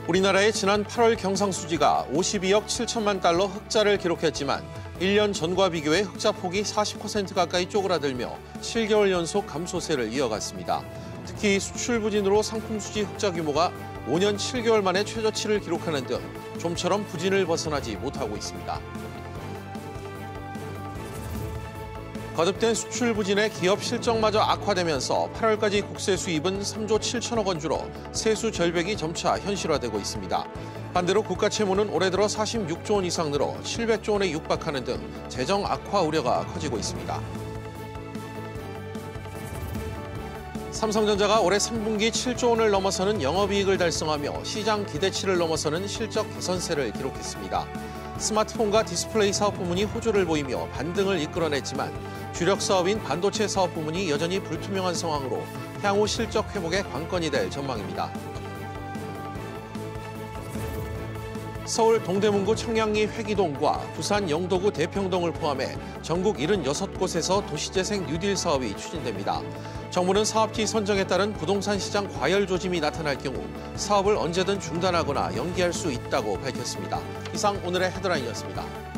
우리나라의 지난 8월 경상수지가 52억 7천만 달러 흑자를 기록했지만 1년 전과 비교해 흑자 폭이 40% 가까이 쪼그라들며 7개월 연속 감소세를 이어갔습니다. 특히 수출 부진으로 상품 수지 흑자 규모가 5년 7개월 만에 최저치를 기록하는 등 좀처럼 부진을 벗어나지 못하고 있습니다. 거듭된 수출 부진에 기업 실적마저 악화되면서 8월까지 국세 수입은 3조 7천억 원 줄어 세수 절벽이 점차 현실화되고 있습니다. 반대로 국가 채무는 올해 들어 46조 원 이상 늘어 700조 원에 육박하는 등 재정 악화 우려가 커지고 있습니다. 삼성전자가 올해 3분기 7조 원을 넘어서는 영업이익을 달성하며 시장 기대치를 넘어서는 실적 개선세를 기록했습니다. 스마트폰과 디스플레이 사업 부문이 호조를 보이며 반등을 이끌어냈지만 주력 사업인 반도체 사업 부문이 여전히 불투명한 상황으로 향후 실적 회복의 관건이 될 전망입니다. 서울 동대문구 청량리 회기동과 부산 영도구 대평동을 포함해 전국 76곳에서 도시재생 뉴딜 사업이 추진됩니다. 정부는 사업지 선정에 따른 부동산 시장 과열 조짐이 나타날 경우 사업을 언제든 중단하거나 연기할 수 있다고 밝혔습니다. 이상 오늘의 헤드라인이었습니다.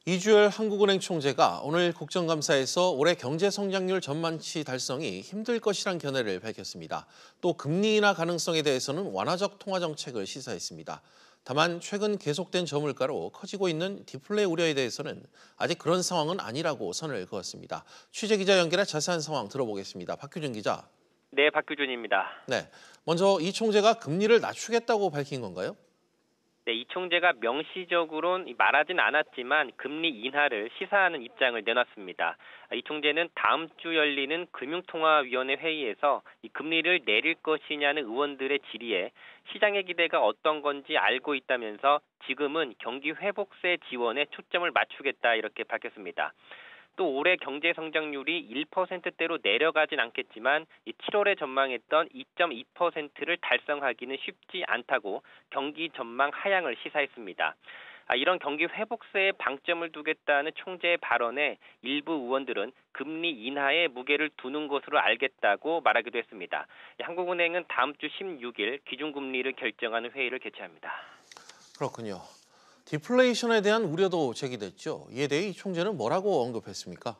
이주열 한국은행 총재가 오늘 국정감사에서 올해 경제 성장률 전망치 달성이 힘들 것이란 견해를 밝혔습니다. 또 금리 인하 가능성에 대해서는 완화적 통화 정책을 시사했습니다. 다만 최근 계속된 저물가로 커지고 있는 디플레 우려에 대해서는 아직 그런 상황은 아니라고 선을 그었습니다. 취재기자 연결해 자세한 상황 들어보겠습니다. 박규준 기자. 네, 박규준입니다. 네, 먼저 이 총재가 금리를 낮추겠다고 밝힌 건가요? 네, 이 총재가 명시적으로는 말하진 않았지만 금리 인하를 시사하는 입장을 내놨습니다. 이 총재는 다음 주 열리는 금융통화위원회 회의에서 이 금리를 내릴 것이냐는 의원들의 질의에 시장의 기대가 어떤 건지 알고 있다면서 지금은 경기 회복세 지원에 초점을 맞추겠다 이렇게 밝혔습니다. 또 올해 경제 성장률이 1%대로 내려가진 않겠지만 7월에 전망했던 2.2%를 달성하기는 쉽지 않다고 경기 전망 하향을 시사했습니다. 이런 경기 회복세에 방점을 두겠다는 총재의 발언에 일부 의원들은 금리 인하에 무게를 두는 것으로 알겠다고 말하기도 했습니다. 한국은행은 다음 주 16일 기준금리를 결정하는 회의를 개최합니다. 그렇군요. 디플레이션에 대한 우려도 제기됐죠. 이에 대해 이 총재는 뭐라고 언급했습니까?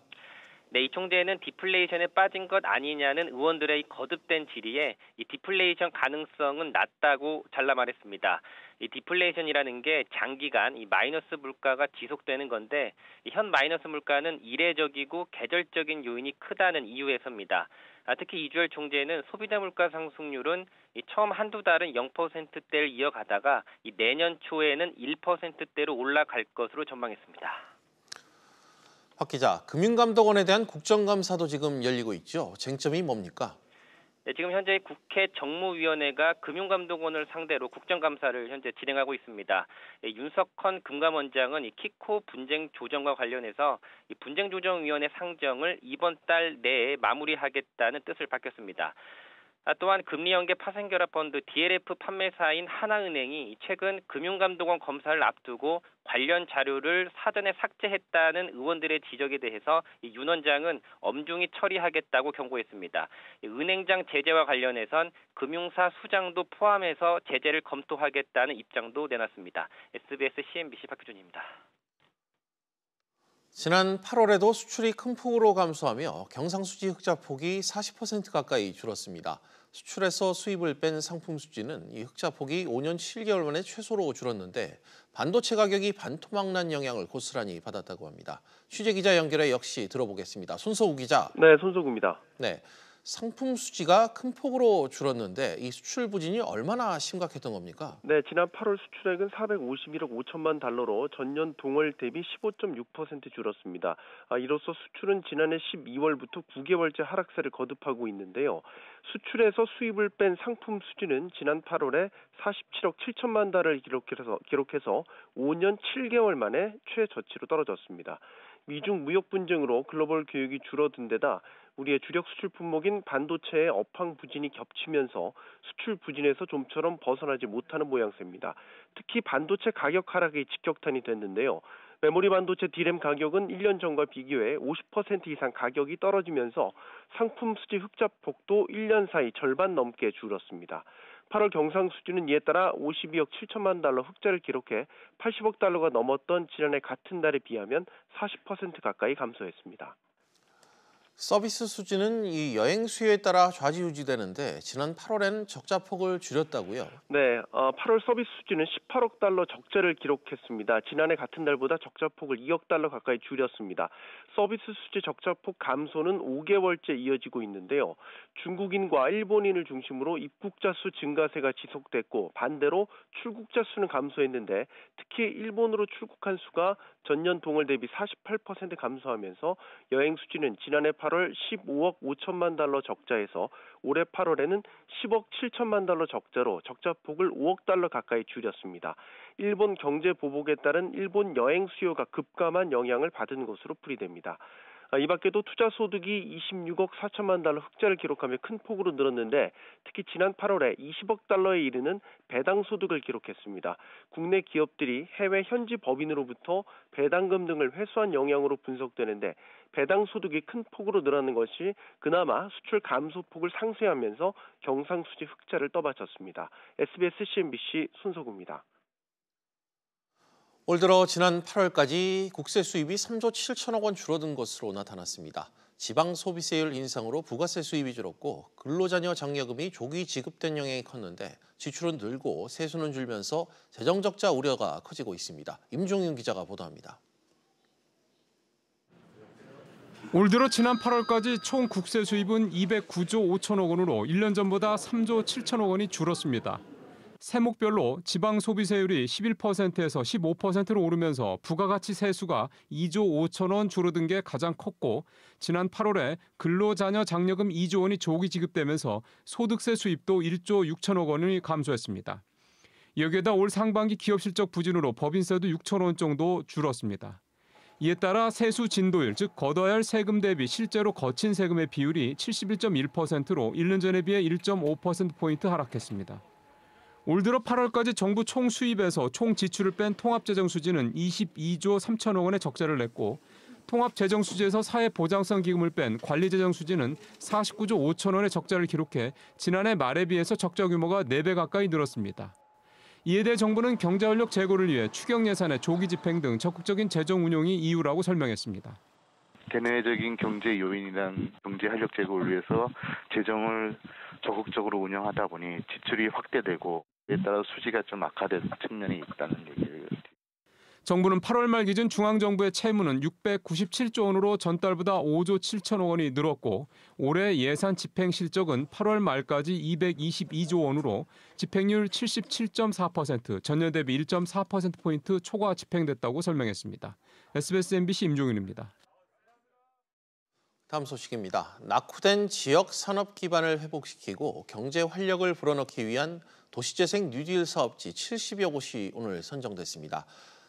네, 이 총재는 디플레이션에 빠진 것 아니냐는 의원들의 거듭된 질의에 이 디플레이션 가능성은 낮다고 잘라 말했습니다. 이 디플레이션이라는 게 장기간 이 마이너스 물가가 지속되는 건데 현 마이너스 물가는 이례적이고 계절적인 요인이 크다는 이유에서입니다. 특히 이주열 총재는 소비자 물가 상승률은 처음 한두 달은 0%대를 이어가다가 내년 초에는 1%대로 올라갈 것으로 전망했습니다. 박 기자, 금융감독원에 대한 국정감사도 지금 열리고 있죠. 쟁점이 뭡니까? 네, 지금 현재 국회 정무위원회가 금융감독원을 상대로 국정감사를 현재 진행하고 있습니다. 윤석헌 금감원장은 이 키코 분쟁 조정과 관련해서 이 분쟁조정위원회 상정을 이번 달 내에 마무리하겠다는 뜻을 밝혔습니다. 또한 금리연계 파생결합펀드 DLF 판매사인 하나은행이 최근 금융감독원 검사를 앞두고 관련 자료를 사전에 삭제했다는 의원들의 지적에 대해서 윤 원장은 엄중히 처리하겠다고 경고했습니다. 은행장 제재와 관련해선 금융사 수장도 포함해서 제재를 검토하겠다는 입장도 내놨습니다. SBS CNBC 박규준입니다. 지난 8월에도 수출이 큰 폭으로 감소하며 경상수지 흑자 폭이 40% 가까이 줄었습니다. 수출에서 수입을 뺀 상품 수지는 이 흑자 폭이 5년 7개월 만에 최소로 줄었는데 반도체 가격이 반토막난 영향을 고스란히 받았다고 합니다. 취재기자 연결해 역시 들어보겠습니다. 손석우 기자. 네, 손석우입니다. 네, 상품 수지가 큰 폭으로 줄었는데 이 수출 부진이 얼마나 심각했던 겁니까? 네, 지난 8월 수출액은 451억 5천만 달러로 전년 동월 대비 15.6% 줄었습니다. 이로써 수출은 지난해 12월부터 9개월째 하락세를 거듭하고 있는데요. 수출에서 수입을 뺀 상품 수지는 지난 8월에 47억 7천만 달러를 기록해서 5년 7개월 만에 최저치로 떨어졌습니다. 미중 무역 분쟁으로 글로벌 교육이 줄어든 데다 우리의 주력 수출 품목인 반도체의 업황 부진이 겹치면서 수출 부진에서 좀처럼 벗어나지 못하는 모양새입니다. 특히 반도체 가격 하락이 직격탄이 됐는데요. 메모리 반도체 D램 가격은 1년 전과 비교해 50% 이상 가격이 떨어지면서 상품 수지 흑자폭도 1년 사이 절반 넘게 줄었습니다. 8월 경상 수지는 이에 따라 52억 7천만 달러 흑자를 기록해 80억 달러가 넘었던 지난해 같은 달에 비하면 40% 가까이 감소했습니다. 서비스 수지는 이 여행 수요에 따라 좌지우지되는데 지난 8월에는 적자폭을 줄였다고요? 네, 8월 서비스 수지는 18억 달러 적자를 기록했습니다. 지난해 같은 달보다 적자폭을 2억 달러 가까이 줄였습니다. 서비스 수지 적자폭 감소는 5개월째 이어지고 있는데요. 중국인과 일본인을 중심으로 입국자 수 증가세가 지속됐고 반대로 출국자 수는 감소했는데 특히 일본으로 출국한 수가 전년 동월 대비 48% 감소하면서 여행 수지는 지난해 8월 15억 5천만 달러 적자에서 올해 8월에는 10억 7천만 달러 적자로 적자폭을 5억 달러 가까이 줄였습니다. 일본 경제 보복에 따른 일본 여행 수요가 급감한 영향을 받은 것으로 풀이됩니다. 이 밖에도 투자 소득이 26억 4천만 달러 흑자를 기록하며 큰 폭으로 늘었는데 특히 지난 8월에 20억 달러에 이르는 배당 소득을 기록했습니다. 국내 기업들이 해외 현지 법인으로부터 배당금 등을 회수한 영향으로 분석되는데 배당 소득이 큰 폭으로 늘어나는 것이 그나마 수출 감소폭을 상쇄하면서 경상수지 흑자를 떠받쳤습니다. SBS CNBC 손석우입니다. 올 들어 지난 8월까지 국세 수입이 3조 7천억 원 줄어든 것으로 나타났습니다. 지방 소비세율 인상으로 부가세 수입이 줄었고 근로자녀 장려금이 조기 지급된 영향이 컸는데 지출은 늘고 세수는 줄면서 재정적자 우려가 커지고 있습니다. 임종윤 기자가 보도합니다. 올 들어 지난 8월까지 총 국세 수입은 209조 5천억 원으로 1년 전보다 3조 7천억 원이 줄었습니다. 세목별로 지방 소비세율이 11%에서 15%로 오르면서 부가가치 세수가 2조 5천 원 줄어든 게 가장 컸고 지난 8월에 근로자녀 장려금 2조 원이 조기 지급되면서 소득세 수입도 1조 6천억 원이 감소했습니다. 여기에다 올 상반기 기업 실적 부진으로 법인세도 6천 원 정도 줄었습니다. 이에 따라 세수 진도율, 즉 걷어야 할 세금 대비 실제로 거친 세금의 비율이 71.1%로 1년 전에 비해 1.5%포인트 하락했습니다. 올 들어 8월까지 정부 총 수입에서 총 지출을 뺀 통합재정수지는 22조 3천억 원의 적자를 냈고 통합재정수지에서 사회보장성 기금을 뺀 관리재정수지는 49조 5천 원의 적자를 기록해 지난해 말에 비해서 적자 규모가 4배 가까이 늘었습니다. 이에 대해 정부는 경제활력 제고를 위해 추경 예산의 조기 집행 등 적극적인 재정 운용이 이유라고 설명했습니다. 대내적인 경제 요인이란 경제 활력 제고를 위해서 재정을 적극적으로 운영하다 보니 지출이 확대되고 이에 따라 수지가 좀 악화된 측면이 있다는 얘기를. 정부는 8월 말 기준 중앙정부의 채무는 697조 원으로 전달보다 5조 7천억 원이 늘었고 올해 예산 집행 실적은 8월 말까지 222조 원으로 집행률 77.4%, 전년 대비 1.4%포인트 초과 집행됐다고 설명했습니다. SBS MBC 임종윤입니다. 다음 소식입니다. 낙후된 지역 산업 기반을 회복시키고 경제 활력을 불어넣기 위한 도시재생 뉴딜 사업지 70여 곳이 오늘 선정됐습니다.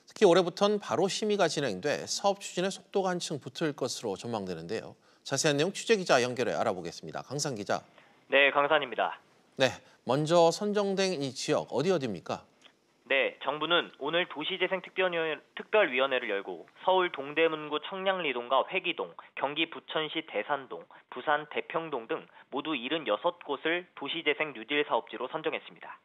특히 올해부터는 바로 심의가 진행돼 사업 추진에 속도가 한층 붙을 것으로 전망되는데요. 자세한 내용 취재기자 연결해 알아보겠습니다. 강산 기자. 네, 강산입니다. 네, 먼저 선정된 이 지역 어디입니까? 네, 정부는 오늘 도시재생특별위원회를 열고 서울 동대문구 청량리동과 회기동, 경기 부천시 대산동, 부산 대평동 등 모두 76곳을 도시재생 뉴딜 사업지로 선정했습니다.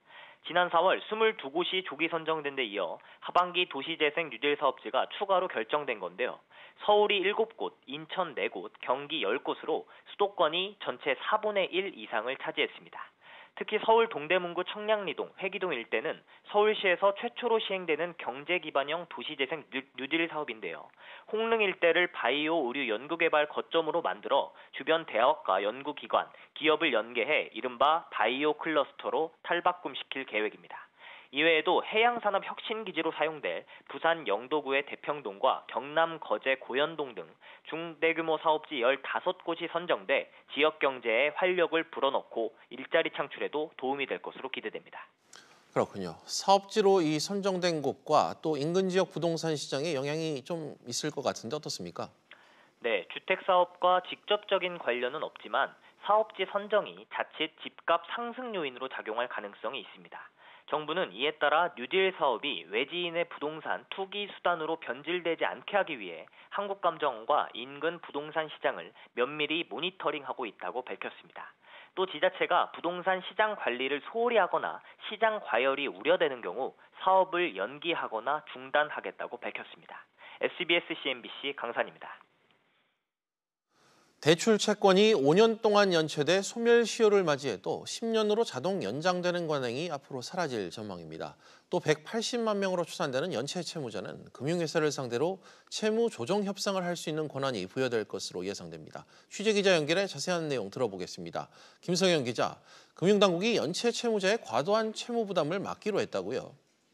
지난 4월 22곳이 조기 선정된 데 이어 하반기 도시재생 뉴딜 사업지가 추가로 결정된 건데요. 서울이 7곳, 인천 4곳, 경기 10곳으로 수도권이 전체 4분의 1 이상을 차지했습니다. 특히 서울 동대문구 청량리동, 회기동 일대는 서울시에서 최초로 시행되는 경제기반형 도시재생 뉴딜 사업인데요. 홍릉 일대를 바이오 의류 연구개발 거점으로 만들어 주변 대학과 연구기관, 기업을 연계해 이른바 바이오 클러스터로 탈바꿈시킬 계획입니다. 이외에도 해양산업 혁신기지로 사용될 부산 영도구의 대평동과 경남 거제 고현동 등 중대규모 사업지 15곳이 선정돼 지역 경제에 활력을 불어넣고 일자리 창출에도 도움이 될 것으로 기대됩니다. 그렇군요. 사업지로 이 선정된 곳과 또 인근 지역 부동산 시장에 영향이 좀 있을 것 같은데 어떻습니까? 네, 주택 사업과 직접적인 관련은 없지만 사업지 선정이 자칫 집값 상승 요인으로 작용할 가능성이 있습니다. 정부는 이에 따라 뉴딜 사업이 외지인의 부동산 투기 수단으로 변질되지 않게 하기 위해 한국감정원과 인근 부동산 시장을 면밀히 모니터링하고 있다고 밝혔습니다. 또 지자체가 부동산 시장 관리를 소홀히 하거나 시장 과열이 우려되는 경우 사업을 연기하거나 중단하겠다고 밝혔습니다. SBS CNBC 강산입니다. 대출 채권이 5년 동안 연체돼 소멸시효를 맞이해도 10년으로 자동 연장되는 관행이 앞으로 사라질 전망입니다. 또 180만 명으로 추산되는 연체 채무자는 금융회사를 상대로 채무 조정 협상을 할 수 있는 권한이 부여될 것으로 예상됩니다. 취재기자 연결해 자세한 내용 들어보겠습니다. 김성현 기자, 금융당국이 연체 채무자의 과도한 채무 부담을 막기로 했다고요?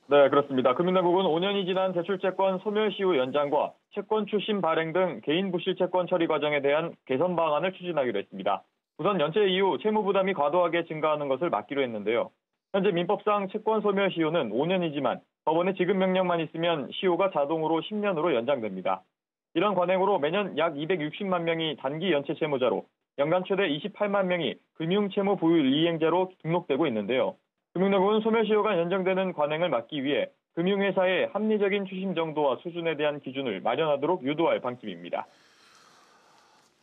네, 그렇습니다. 금융당국은 5년이 지난 대출채권 소멸시효 연장과 채권 출심 발행 등 개인 부실 채권 처리 과정에 대한 개선 방안을 추진하기로 했습니다. 우선 연체 이후 채무 부담이 과도하게 증가하는 것을 막기로 했는데요. 현재 민법상 채권 소멸시효는 5년이지만 법원의 지급 명령만 있으면 시효가 자동으로 10년으로 연장됩니다. 이런 관행으로 매년 약 260만 명이 단기 연체 채무자로 연간 최대 28만 명이 금융채무 보유 이행자로 등록되고 있는데요. 금융당국은 소멸시효가 연장되는 관행을 막기 위해 금융회사의 합리적인 추심 정도와 수준에 대한 기준을 마련하도록 유도할 방침입니다.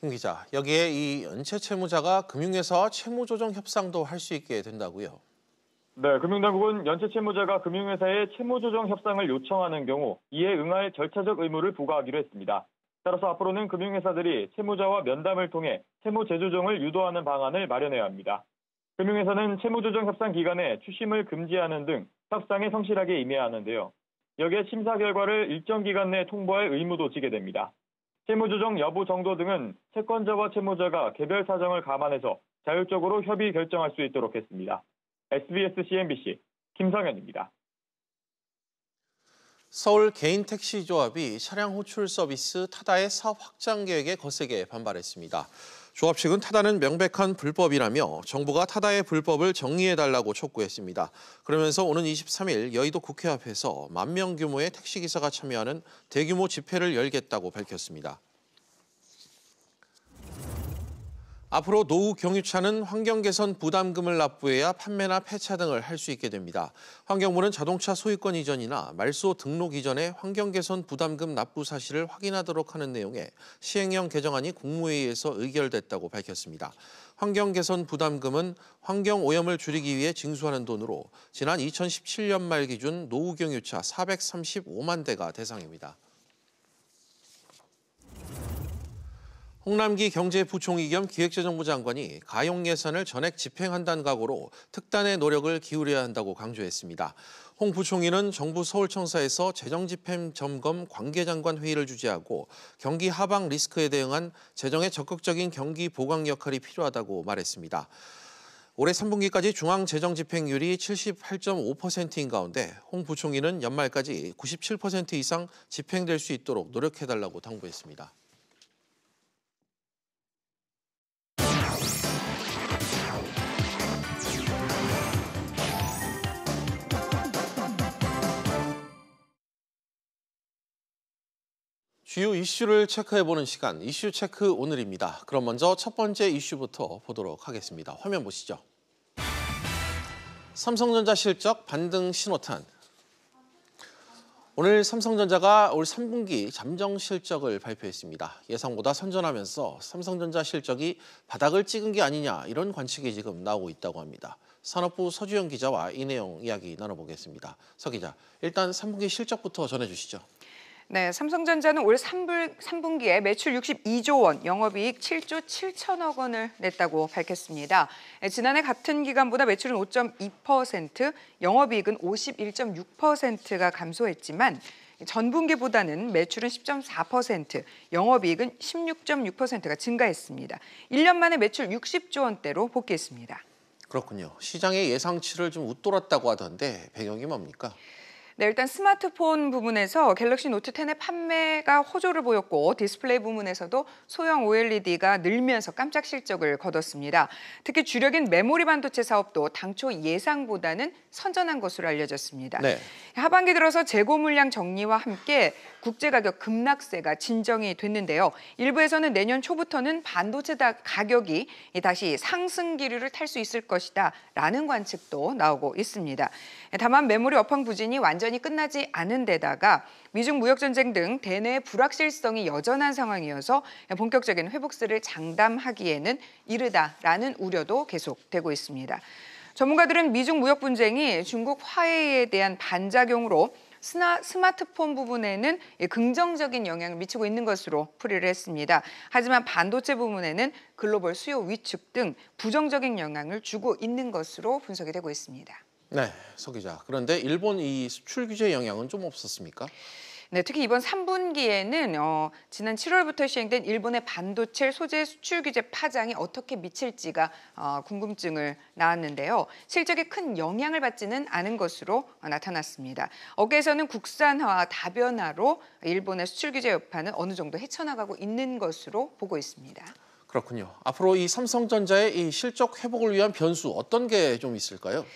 김 기자, 여기에 이 연체 채무자가 금융회사와 채무조정 협상도 할 수 있게 된다고요? 네, 금융당국은 연체 채무자가 금융회사에 채무조정 협상을 요청하는 경우 이에 응할 절차적 의무를 부과하기로 했습니다. 따라서 앞으로는 금융회사들이 채무자와 면담을 통해 채무 재조정을 유도하는 방안을 마련해야 합니다. 금융회사는 채무조정 협상 기간에 추심을 금지하는 등 협상에 성실하게 임해야 하는데요. 여기에 심사 결과를 일정 기간 내에 통보할 의무도 지게 됩니다. 채무조정 여부 정도 등은 채권자와 채무자가 개별 사정을 감안해서 자율적으로 협의 결정할 수 있도록 했습니다. SBS CNBC 김성현입니다. 서울 개인택시조합이 차량 호출 서비스 타다의 사업 확장 계획에 거세게 반발했습니다. 조합 측은 타다는 명백한 불법이라며 정부가 타다의 불법을 정리해달라고 촉구했습니다. 그러면서 오는 23일 여의도 국회 앞에서 10,000명 규모의 택시기사가 참여하는 대규모 집회를 열겠다고 밝혔습니다. 앞으로 노후 경유차는 환경개선 부담금을 납부해야 판매나 폐차 등을 할 수 있게 됩니다. 환경부는 자동차 소유권 이전이나 말소 등록 이전에 환경개선 부담금 납부 사실을 확인하도록 하는 내용의 시행령 개정안이 국무회의에서 의결됐다고 밝혔습니다. 환경개선 부담금은 환경오염을 줄이기 위해 징수하는 돈으로 지난 2017년 말 기준 노후 경유차 435만 대가 대상입니다. 홍남기 경제부총리 겸 기획재정부 장관이 가용 예산을 전액 집행한다는 각오로 특단의 노력을 기울여야 한다고 강조했습니다. 홍 부총리는 정부 서울청사에서 재정집행 점검 관계장관 회의를 주재하고 경기 하방 리스크에 대응한 재정의 적극적인 경기 보강 역할이 필요하다고 말했습니다. 올해 3분기까지 중앙재정집행률이 78.5%인 가운데 홍 부총리는 연말까지 97% 이상 집행될 수 있도록 노력해달라고 당부했습니다. 주요 이슈를 체크해보는 시간, 이슈 체크 오늘입니다. 그럼 먼저 첫 번째 이슈부터 보도록 하겠습니다. 화면 보시죠. 삼성전자 실적 반등 신호탄. 오늘 삼성전자가 올 3분기 잠정 실적을 발표했습니다. 예상보다 선전하면서 삼성전자 실적이 바닥을 찍은 게 아니냐 이런 관측이 지금 나오고 있다고 합니다. 산업부 서주영 기자와 이 내용 이야기 나눠보겠습니다. 서 기자, 일단 3분기 실적부터 전해주시죠. 네, 삼성전자는 올 3분기에 매출 62조 원, 영업이익 7조 7천억 원을 냈다고 밝혔습니다. 지난해 같은 기간보다 매출은 5.2%, 영업이익은 51.6%가 감소했지만 전분기보다는 매출은 10.4%, 영업이익은 16.6%가 증가했습니다. 1년 만에 매출 60조 원대로 복귀했습니다. 그렇군요. 시장의 예상치를 좀 웃돌았다고 하던데 배경이 뭡니까? 네, 일단 스마트폰 부분에서 갤럭시 노트 10의 판매가 호조를 보였고 디스플레이 부문에서도 소형 OLED가 늘면서 깜짝 실적을 거뒀습니다. 특히 주력인 메모리 반도체 사업도 당초 예상보다는 선전한 것으로 알려졌습니다. 네. 하반기 들어서 재고 물량 정리와 함께 국제 가격 급락세가 진정이 됐는데요. 일부에서는 내년 초부터는 반도체 가격이 다시 상승 기류를 탈 수 있을 것이다라는 관측도 나오고 있습니다. 다만 메모리 업황 부진이 완전히 끝나지 않은 데다가 미중 무역 전쟁 등 대내의 불확실성이 여전한 상황이어서 본격적인 회복세를 장담하기에는 이르다라는 우려도 계속되고 있습니다. 전문가들은 미중 무역 분쟁이 중국 화해에 대한 반작용으로 스마트폰 부분에는 긍정적인 영향을 미치고 있는 것으로 풀이를 했습니다. 하지만 반도체 부분에는 글로벌 수요 위축 등 부정적인 영향을 주고 있는 것으로 분석이 되고 있습니다. 네, 서 기자. 그런데 일본 이 수출 규제 영향은 좀 없었습니까? 네, 특히 이번 3분기에는 지난 7월부터 시행된 일본의 반도체 소재 수출 규제 파장이 어떻게 미칠지가 궁금증을 낳았는데요. 실적에 큰 영향을 받지는 않은 것으로 나타났습니다. 업계에서는 국산화와 다변화로 일본의 수출 규제 여파는 어느 정도 헤쳐나가고 있는 것으로 보고 있습니다. 그렇군요. 앞으로 이 삼성전자의 이 실적 회복을 위한 변수 어떤 게 좀 있을까요?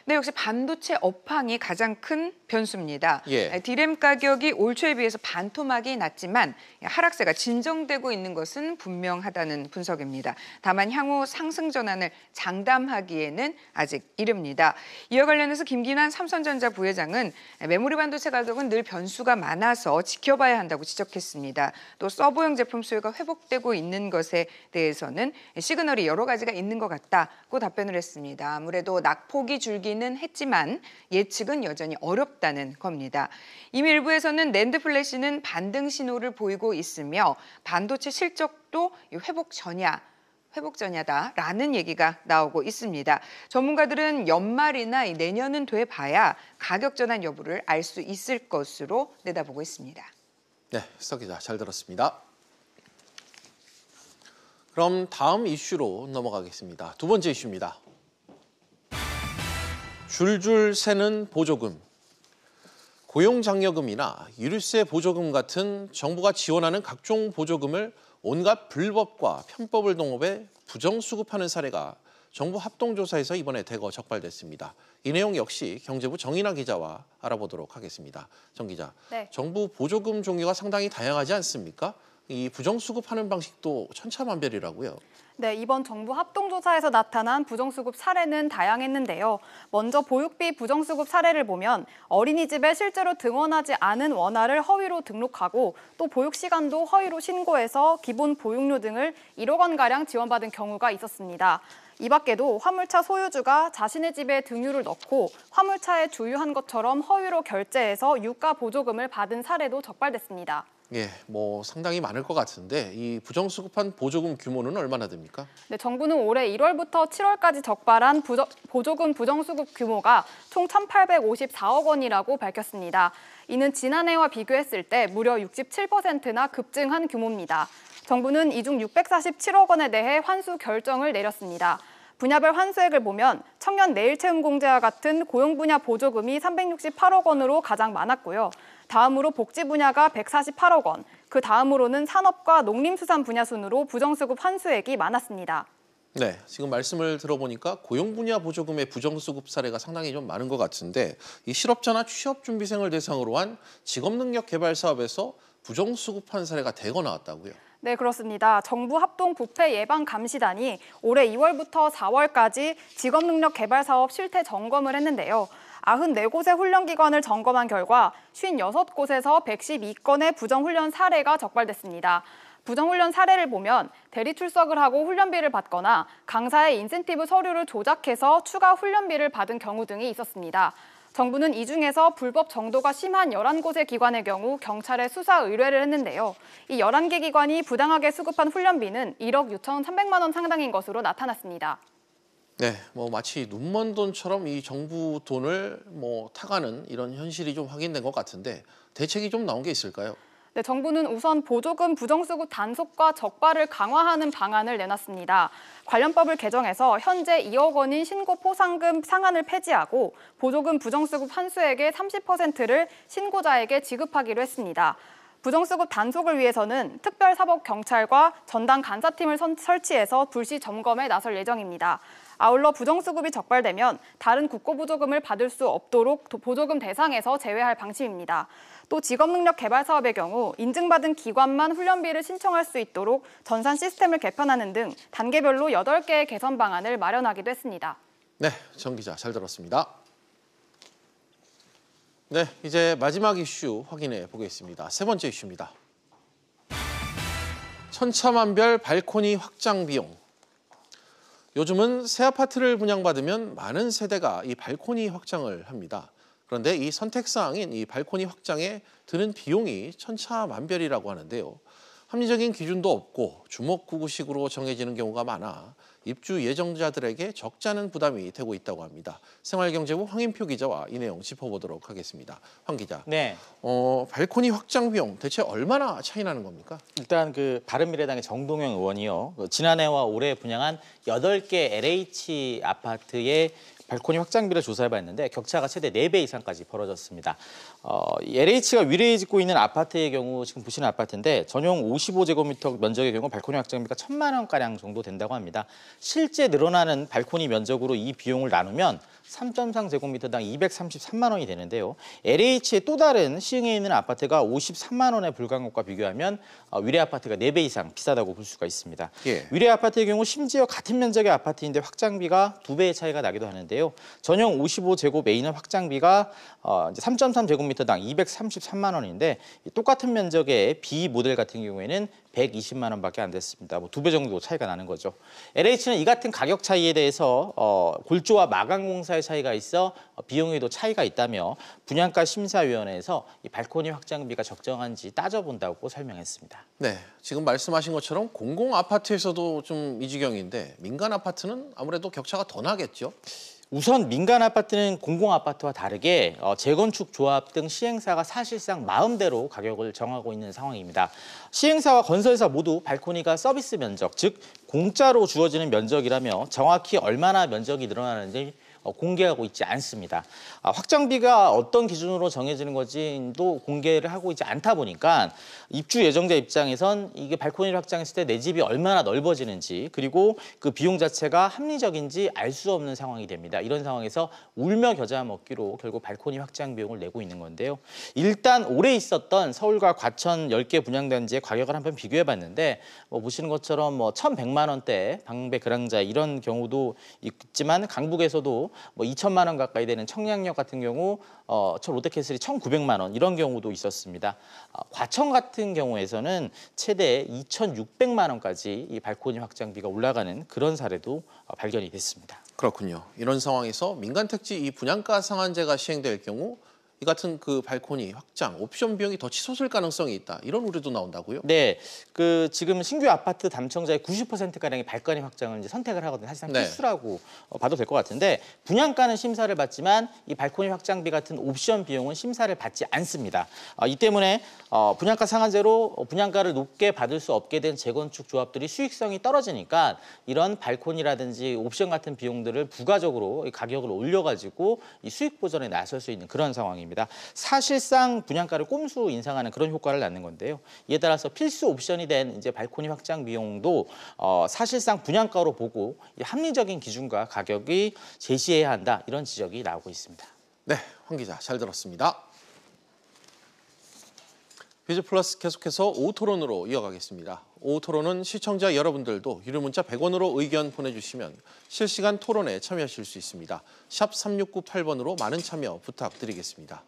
네, 역시 반도체 업황이 가장 큰 변수입니다. 예. D램 가격이 올 초에 비해서 반토막이 났지만 하락세가 진정되고 있는 것은 분명하다는 분석입니다. 다만 향후 상승 전환을 장담하기에는 아직 이릅니다. 이와 관련해서 김기난 삼성전자 부회장은 메모리 반도체 가격은 늘 변수가 많아서 지켜봐야 한다고 지적했습니다. 또 서버용 제품 수요가 회복되고 있는 것에 대해서는 시그널이 여러 가지가 있는 것 같다고 답변을 했습니다. 아무래도 낙폭이 줄기는 했지만 예측은 여전히 어렵다는 겁니다. 이미 일부에서는 낸드 플래시는 반등 신호를 보이고 있으며 반도체 실적도 회복 전야다라는 얘기가 나오고 있습니다. 전문가들은 연말이나 내년은 돼봐야 가격 전환 여부를 알 수 있을 것으로 내다보고 있습니다. 네, 서 기자 잘 들었습니다. 그럼 다음 이슈로 넘어가겠습니다. 두 번째 이슈입니다. 줄줄 새는 보조금. 고용장려금이나 유류세 보조금 같은 정부가 지원하는 각종 보조금을 온갖 불법과 편법을 동원해 부정수급하는 사례가 정부 합동조사에서 이번에 대거 적발됐습니다. 이 내용 역시 경제부 정인아 기자와 알아보도록 하겠습니다. 정 기자, 네. 정부 보조금 종류가 상당히 다양하지 않습니까? 이 부정수급하는 방식도 천차만별이라고요. 네, 이번 정부 합동조사에서 나타난 부정수급 사례는 다양했는데요. 먼저 보육비 부정수급 사례를 보면 어린이집에 실제로 등원하지 않은 원화를 허위로 등록하고 또 보육시간도 허위로 신고해서 기본 보육료 등을 1억 원가량 지원받은 경우가 있었습니다. 이 밖에도 화물차 소유주가 자신의 집에 등유를 넣고 화물차에 주유한 것처럼 허위로 결제해서 유가 보조금을 받은 사례도 적발됐습니다. 예, 상당히 많을 것 같은데 이 부정수급한 보조금 규모는 얼마나 됩니까? 네, 정부는 올해 1월부터 7월까지 적발한 보조금 부정수급 규모가 총 1,854억 원이라고 밝혔습니다. 이는 지난해와 비교했을 때 무려 67%나 급증한 규모입니다. 정부는 이 중 647억 원에 대해 환수 결정을 내렸습니다. 분야별 환수액을 보면 청년 내일체험공제와 같은 고용 분야 보조금이 368억 원으로 가장 많았고요. 다음으로 복지 분야가 148억 원, 그 다음으로는 산업과 농림수산 분야 순으로 부정수급 환수액이 많았습니다. 네, 지금 말씀을 들어보니까 고용 분야 보조금의 부정수급 사례가 상당히 좀 많은 것 같은데 이 실업자나 취업준비생을 대상으로 한 직업능력 개발 사업에서 부정수급한 사례가 대거 나왔다고요? 네, 그렇습니다. 정부 합동 부패 예방 감시단이 올해 2월부터 4월까지 직업능력 개발 사업 실태 점검을 했는데요. 94곳의 훈련기관을 점검한 결과 56곳에서 112건의 부정훈련 사례가 적발됐습니다. 부정훈련 사례를 보면 대리 출석을 하고 훈련비를 받거나 강사의 인센티브 서류를 조작해서 추가 훈련비를 받은 경우 등이 있었습니다. 정부는 이 중에서 불법 정도가 심한 11곳의 기관의 경우 경찰에 수사 의뢰를 했는데요. 이 11개 기관이 부당하게 수급한 훈련비는 1억 6,300만 원 상당인 것으로 나타났습니다. 네, 마치 눈먼 돈처럼 이 정부 돈을 타가는 이런 현실이 좀 확인된 것 같은데 대책이 좀 나온 게 있을까요? 네, 정부는 우선 보조금 부정수급 단속과 적발을 강화하는 방안을 내놨습니다. 관련법을 개정해서 현재 2억 원인 신고 포상금 상한을 폐지하고 보조금 부정수급 환수액의 30%를 신고자에게 지급하기로 했습니다. 부정수급 단속을 위해서는 특별사법경찰과 전담 간사팀을 설치해서 불시 점검에 나설 예정입니다. 아울러 부정수급이 적발되면 다른 국고보조금을 받을 수 없도록 보조금 대상에서 제외할 방침입니다. 또 직업능력 개발 사업의 경우 인증받은 기관만 훈련비를 신청할 수 있도록 전산 시스템을 개편하는 등 단계별로 8개의 개선 방안을 마련하기도 했습니다. 네, 정 기자 잘 들었습니다. 네, 이제 마지막 이슈 확인해 보겠습니다. 세 번째 이슈입니다. 천차만별 발코니 확장 비용. 요즘은 새 아파트를 분양받으면 많은 세대가 이 발코니 확장을 합니다. 그런데 이 선택사항인 이 발코니 확장에 드는 비용이 천차만별이라고 하는데요. 합리적인 기준도 없고 주먹구구식으로 정해지는 경우가 많아 입주 예정자들에게 적지 않은 부담이 되고 있다고 합니다. 생활경제부 황인표 기자와 이 내용 짚어보도록 하겠습니다. 황 기자. 네. 발코니 확장 비용 대체 얼마나 차이 나는 겁니까? 일단 바른미래당의 정동영 의원이요. 지난해와 올해 분양한 8개 LH 아파트의 발코니 확장비를 조사해봤는데 격차가 최대 4배 이상까지 벌어졌습니다. LH가 위례에 짓고 있는 아파트의 경우 지금 보시는 아파트인데 전용 55제곱미터 면적의 경우 발코니 확장비가 1,000만 원가량 정도 된다고 합니다. 실제 늘어나는 발코니 면적으로 이 비용을 나누면 3.3제곱미터당 233만 원이 되는데요. LH의 또 다른 시흥에 있는 아파트가 53만 원에 불과한 것과 비교하면 위례 아파트가 4배 이상 비싸다고 볼 수가 있습니다. 예. 위례 아파트의 경우 심지어 같은 면적의 아파트인데 확장비가 2배의 차이가 나기도 하는데요. 전용 55제곱 A는 확장비가 3.3제곱미터당 233만 원인데 똑같은 면적의 B 모델 같은 경우에는 120만 원밖에 안 됐습니다. 2배 정도 차이가 나는 거죠. LH는 이 같은 가격 차이에 대해서 골조와 마감 공사의 차이가 있어 비용에도 차이가 있다며 분양가 심사위원회에서 이 발코니 확장비가 적정한지 따져본다고 설명했습니다. 네, 지금 말씀하신 것처럼 공공 아파트에서도 좀 이 지경인데 민간 아파트는 아무래도 격차가 더 나겠죠? 우선 민간 아파트는 공공 아파트와 다르게 재건축 조합 등 시행사가 사실상 마음대로 가격을 정하고 있는 상황입니다. 시행사와 건설사 모두 발코니가 서비스 면적, 즉 공짜로 주어지는 면적이라며 정확히 얼마나 면적이 늘어나는지 공개하고 있지 않습니다. 확장비가 어떤 기준으로 정해지는 건지도 공개를 하고 있지 않다 보니까 입주 예정자 입장에선 이게 발코니를 확장했을 때 내 집이 얼마나 넓어지는지 그리고 그 비용 자체가 합리적인지 알 수 없는 상황이 됩니다. 이런 상황에서 울며 겨자 먹기로 결국 발코니 확장 비용을 내고 있는 건데요. 일단 올해 있었던 서울과 과천 10개 분양단지의 가격을 한번 비교해봤는데 보시는 것처럼 1,100만 원대 방배 그랑자 이런 경우도 있지만 강북에서도 2천만 원 가까이 되는 청량역 같은 경우 롯데캐슬이 1,900만 원 이런 경우도 있었습니다. 과천 같은 경우에서는 최대 2,600만 원까지 이 발코니 확장비가 올라가는 그런 사례도 발견이 됐습니다. 그렇군요. 이런 상황에서 민간 택지 이 분양가 상한제가 시행될 경우 이 같은 그 발코니 확장 옵션 비용이 더 치솟을 가능성이 있다. 이런 우려도 나온다고요? 네, 지금 신규 아파트 담청자의 90%가량이 발코니 확장을 이제 선택을 하거든요. 사실상 필수라고 봐도 될 것 같은데 분양가는 심사를 받지만 이 발코니 확장비 같은 옵션 비용은 심사를 받지 않습니다. 이 때문에 분양가 상한제로 분양가를 높게 받을 수 없게 된 재건축 조합들이 수익성이 떨어지니까 이런 발코니라든지 옵션 같은 비용들을 부가적으로 가격을 올려가지고 이 수익 보전에 나설 수 있는 그런 상황입니다. 사실상 분양가를 꼼수 인상하는 그런 효과를 낳는 건데요. 이에 따라서 필수 옵션이 된 이제 발코니 확장 비용도 사실상 분양가로 보고 합리적인 기준과 가격이 제시해야 한다 이런 지적이 나오고 있습니다. 네, 황 기자 잘 들었습니다. 퀴즈플러스 계속해서 오후 토론으로 이어가겠습니다. 오후 토론은 시청자 여러분들도 유료 문자 100원으로 의견 보내주시면 실시간 토론에 참여하실 수 있습니다. 샵 3698번으로 많은 참여 부탁드리겠습니다.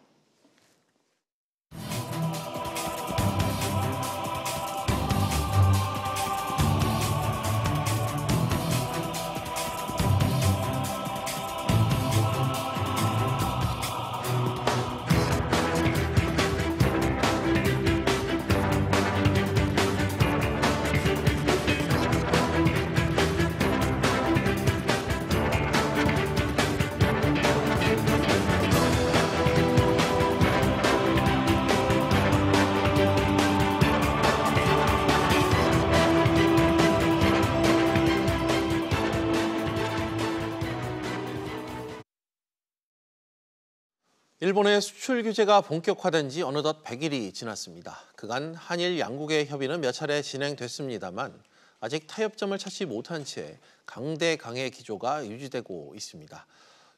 일본의 수출 규제가 본격화된 지 어느덧 100일이 지났습니다. 그간 한일 양국의 협의는 몇 차례 진행됐습니다만 아직 타협점을 찾지 못한 채 강대강의 기조가 유지되고 있습니다.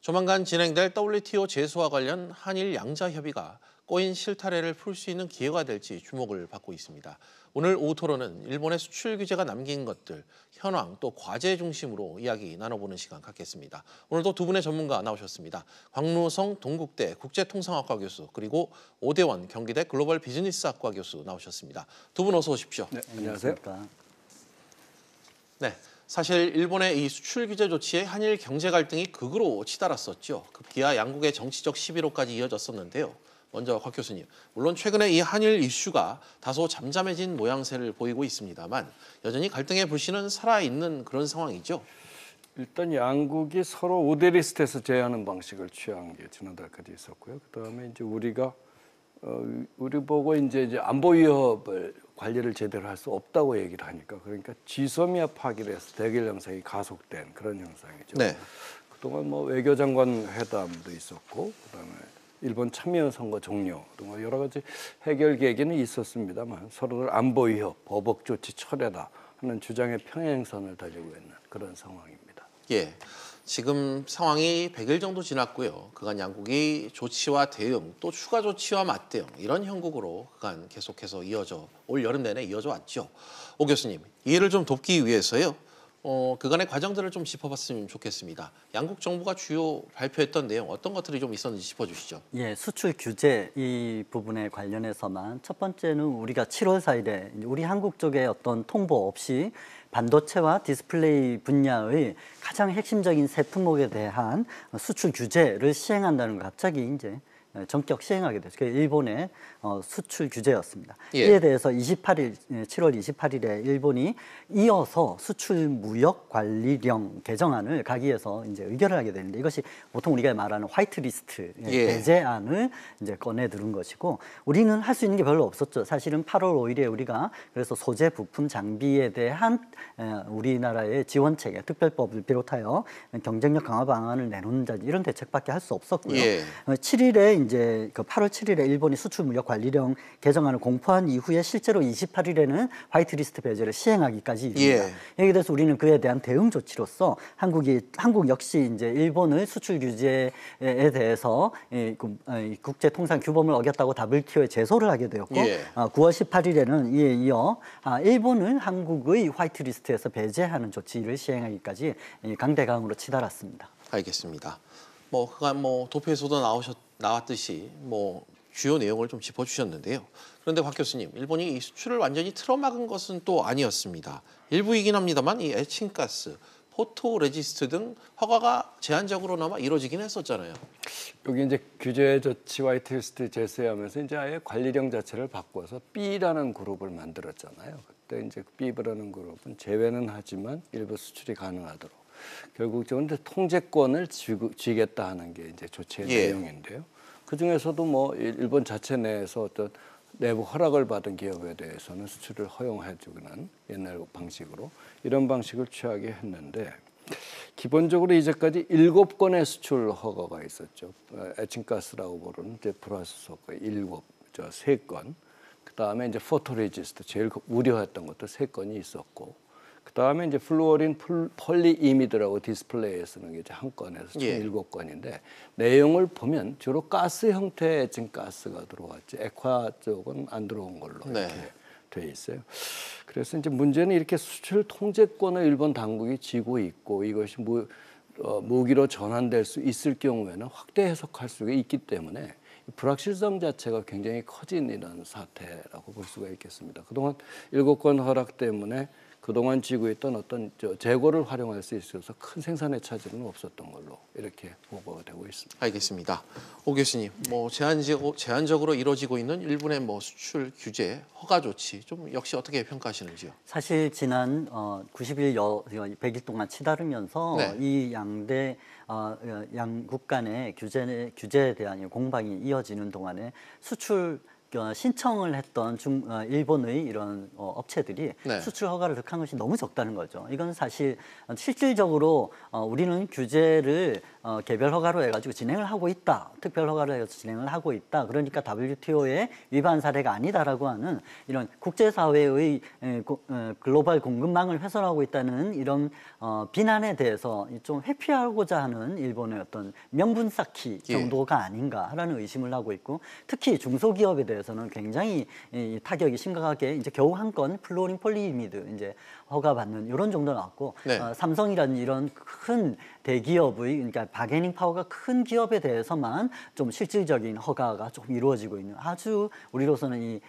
조만간 진행될 WTO 제소와 관련 한일 양자 협의가 꼬인 실타래를 풀 수 있는 기회가 될지 주목을 받고 있습니다. 오늘 오후 토론은 일본의 수출 규제가 남긴 것들, 현황 또 과제 중심으로 이야기 나눠보는 시간 갖겠습니다. 오늘도 두 분의 전문가 나오셨습니다. 광루성 동국대 국제통상학과 교수 그리고 오대원 경기대 글로벌 비즈니스학과 교수 나오셨습니다. 두 분 어서 오십시오. 네, 안녕하세요. 네, 사실 일본의 이 수출 규제 조치에 한일 경제 갈등이 극으로 치달았었죠. 급기야 양국의 정치적 시비로까지 이어졌었는데요. 먼저 곽 교수님, 물론 최근에 이 한일 이슈가 다소 잠잠해진 모양새를 보이고 있습니다만 여전히 갈등의 불씨는 살아있는 그런 상황이죠. 일단 양국이 서로 5대 리스트에서 제외하는 방식을 취한 게 지난달까지 있었고요. 그다음에 이제 우리가 우리 보고 이제 안보 위협을 관리를 제대로 할 수 없다고 얘기를 하니까 그러니까 지소미아 파기를 해서 대결 양상이 가속된 그런 현상이죠. 네. 그동안 뭐 외교장관 회담도 있었고 그다음에 일본 참여 선거 종료 등 여러 가지 해결 계기는 있었습니다만 서로들 안보 위협, 보복 조치 철회다 하는 주장의 평행선을 달리고 있는 그런 상황입니다. 예, 지금 상황이 100일 정도 지났고요. 그간 양국이 조치와 대응, 또 추가 조치와 맞대응 이런 형국으로 그간 계속해서 올 여름 내내 이어져 왔죠. 오 교수님, 이해를 좀 돕기 위해서요. 그간의 과정들을 좀 짚어봤으면 좋겠습니다. 양국 정부가 주요 발표했던 내용 어떤 것들이 좀 있었는지 짚어주시죠. 예, 수출 규제 이 부분에 관련해서만 첫 번째는 우리가 7월 4일에 우리 한국 쪽에 어떤 통보 없이 반도체와 디스플레이 분야의 가장 핵심적인 세 품목에 대한 수출 규제를 시행한다는 걸 갑자기 이제 전격 시행하게 됐어요. 그게 일본의 수출 규제였습니다. 예. 이에 대해서 7월 28일에 일본이 이어서 수출 무역 관리령 개정안을 가기에서 이제 의결을 하게 되는데 이것이 보통 우리가 말하는 화이트 리스트 배제안을 이제 꺼내 들은 것이고 우리는 할 수 있는 게 별로 없었죠. 사실은 8월 5일에 우리가 그래서 소재 부품 장비에 대한 우리나라의 지원 체계, 특별법을 비롯하여 경쟁력 강화 방안을 내놓는다든지 이런 대책밖에 할 수 없었고요. 예. 7일에 이제 그 8월 7일에 일본이 수출 무역 관리령 개정안을 공포한 이후에 실제로 28일에는 화이트리스트 배제를 시행하기까지 이릅니다. 여기에 대해서 우리는 그에 대한 대응 조치로서 한국 역시 이제 일본의 수출 규제에 대해서 국제 통상 규범을 어겼다고 WTO에 제소를 하게 되었고 9월 18일에는 이에 이어 일본은 한국의 화이트리스트에서 배제하는 조치를 시행하기까지 강대강으로 치달았습니다. 알겠습니다. 그간 도표에서도 나왔듯이 주요 내용을 좀 짚어주셨는데요. 그런데 곽 교수님, 일본이 이 수출을 완전히 틀어막은 것은 또 아니었습니다. 일부이긴 합니다만 이 에칭가스, 포토레지스트 등 허가가 제한적으로나마 이루어지긴 했었잖아요. 여기 이제 규제 조치 화이트리스트 제시하면서 이제 아예 관리령 자체를 바꿔서 B라는 그룹을 만들었잖아요. 그때 이제 B라는 그룹은 제외는 하지만 일부 수출이 가능하도록 결국 통제권을 쥐겠다 하는 게 이제 조치의 내용인데요. 그 중에서도 일본 자체 내에서 어떤 내부 허락을 받은 기업에 대해서는 수출을 허용해주는 옛날 방식으로 이런 방식을 취하게 했는데 기본적으로 이제까지 7건의 수출 허가가 있었죠. 에칭가스라고 부르는 이제 플러스 소가 3건. 그 다음에 이제 포토레지스트 제일 우려했던 것도 3건이 있었고. 그 다음에 이제 플루오린 폴리이미드라고 디스플레이에 쓰는 게 이제 한 건에서 총 7건인데 내용을 보면 주로 가스 형태의 에칭 가스가 들어왔죠. 액화 쪽은 안 들어온 걸로 이렇게 돼 있어요. 그래서 이제 문제는 이렇게 수출 통제권을 일본 당국이 쥐고 있고 이것이 무기로 전환될 수 있을 경우에는 확대 해석할 수가 있기 때문에 불확실성 자체가 굉장히 커진 이런 사태라고 볼 수가 있겠습니다. 그동안 7건 허락 때문에 그동안 쥐고 있던 어떤 재고를 활용할 수 있어서 큰 생산의 차질은 없었던 걸로 이렇게 보고가 되고 있습니다. 알겠습니다. 오 교수님, 제한적으로 이루어지고 있는 일본의 수출 규제 허가 조치 좀 역시 어떻게 평가하시는지요? 사실 지난 90일 100일 동안 치달으면서 이 양국 간의 규제에 대한 공방이 이어지는 동안에 수출 신청을 했던 일본의 이런 업체들이 수출 허가를 득한 것이 너무 적다는 거죠. 이건 사실 실질적으로 우리는 규제를 개별 허가로 해가지고 진행을 하고 있다. 특별 허가로 해서 진행을 하고 있다. 그러니까 WTO에 위반 사례가 아니다라고 하는 이런 국제사회의 글로벌 공급망을 훼손하고 있다는 이런 비난에 대해서 좀 회피하고자 하는 일본의 어떤 명분 쌓기 정도가 아닌가라는 의심을 하고 있고, 특히 중소기업에 대해서는 굉장히 이 타격이 심각하게 이제 겨우 한 건 플로린 폴리이미드 이제 허가받는 이런 정도 나왔고, 삼성이라는 이런 큰 대기업의, 그러니까 바게닝 파워가 큰 기업에 대해서만 좀 실질적인 허가가 조금 이루어지고 있는, 아주 우리로서는 이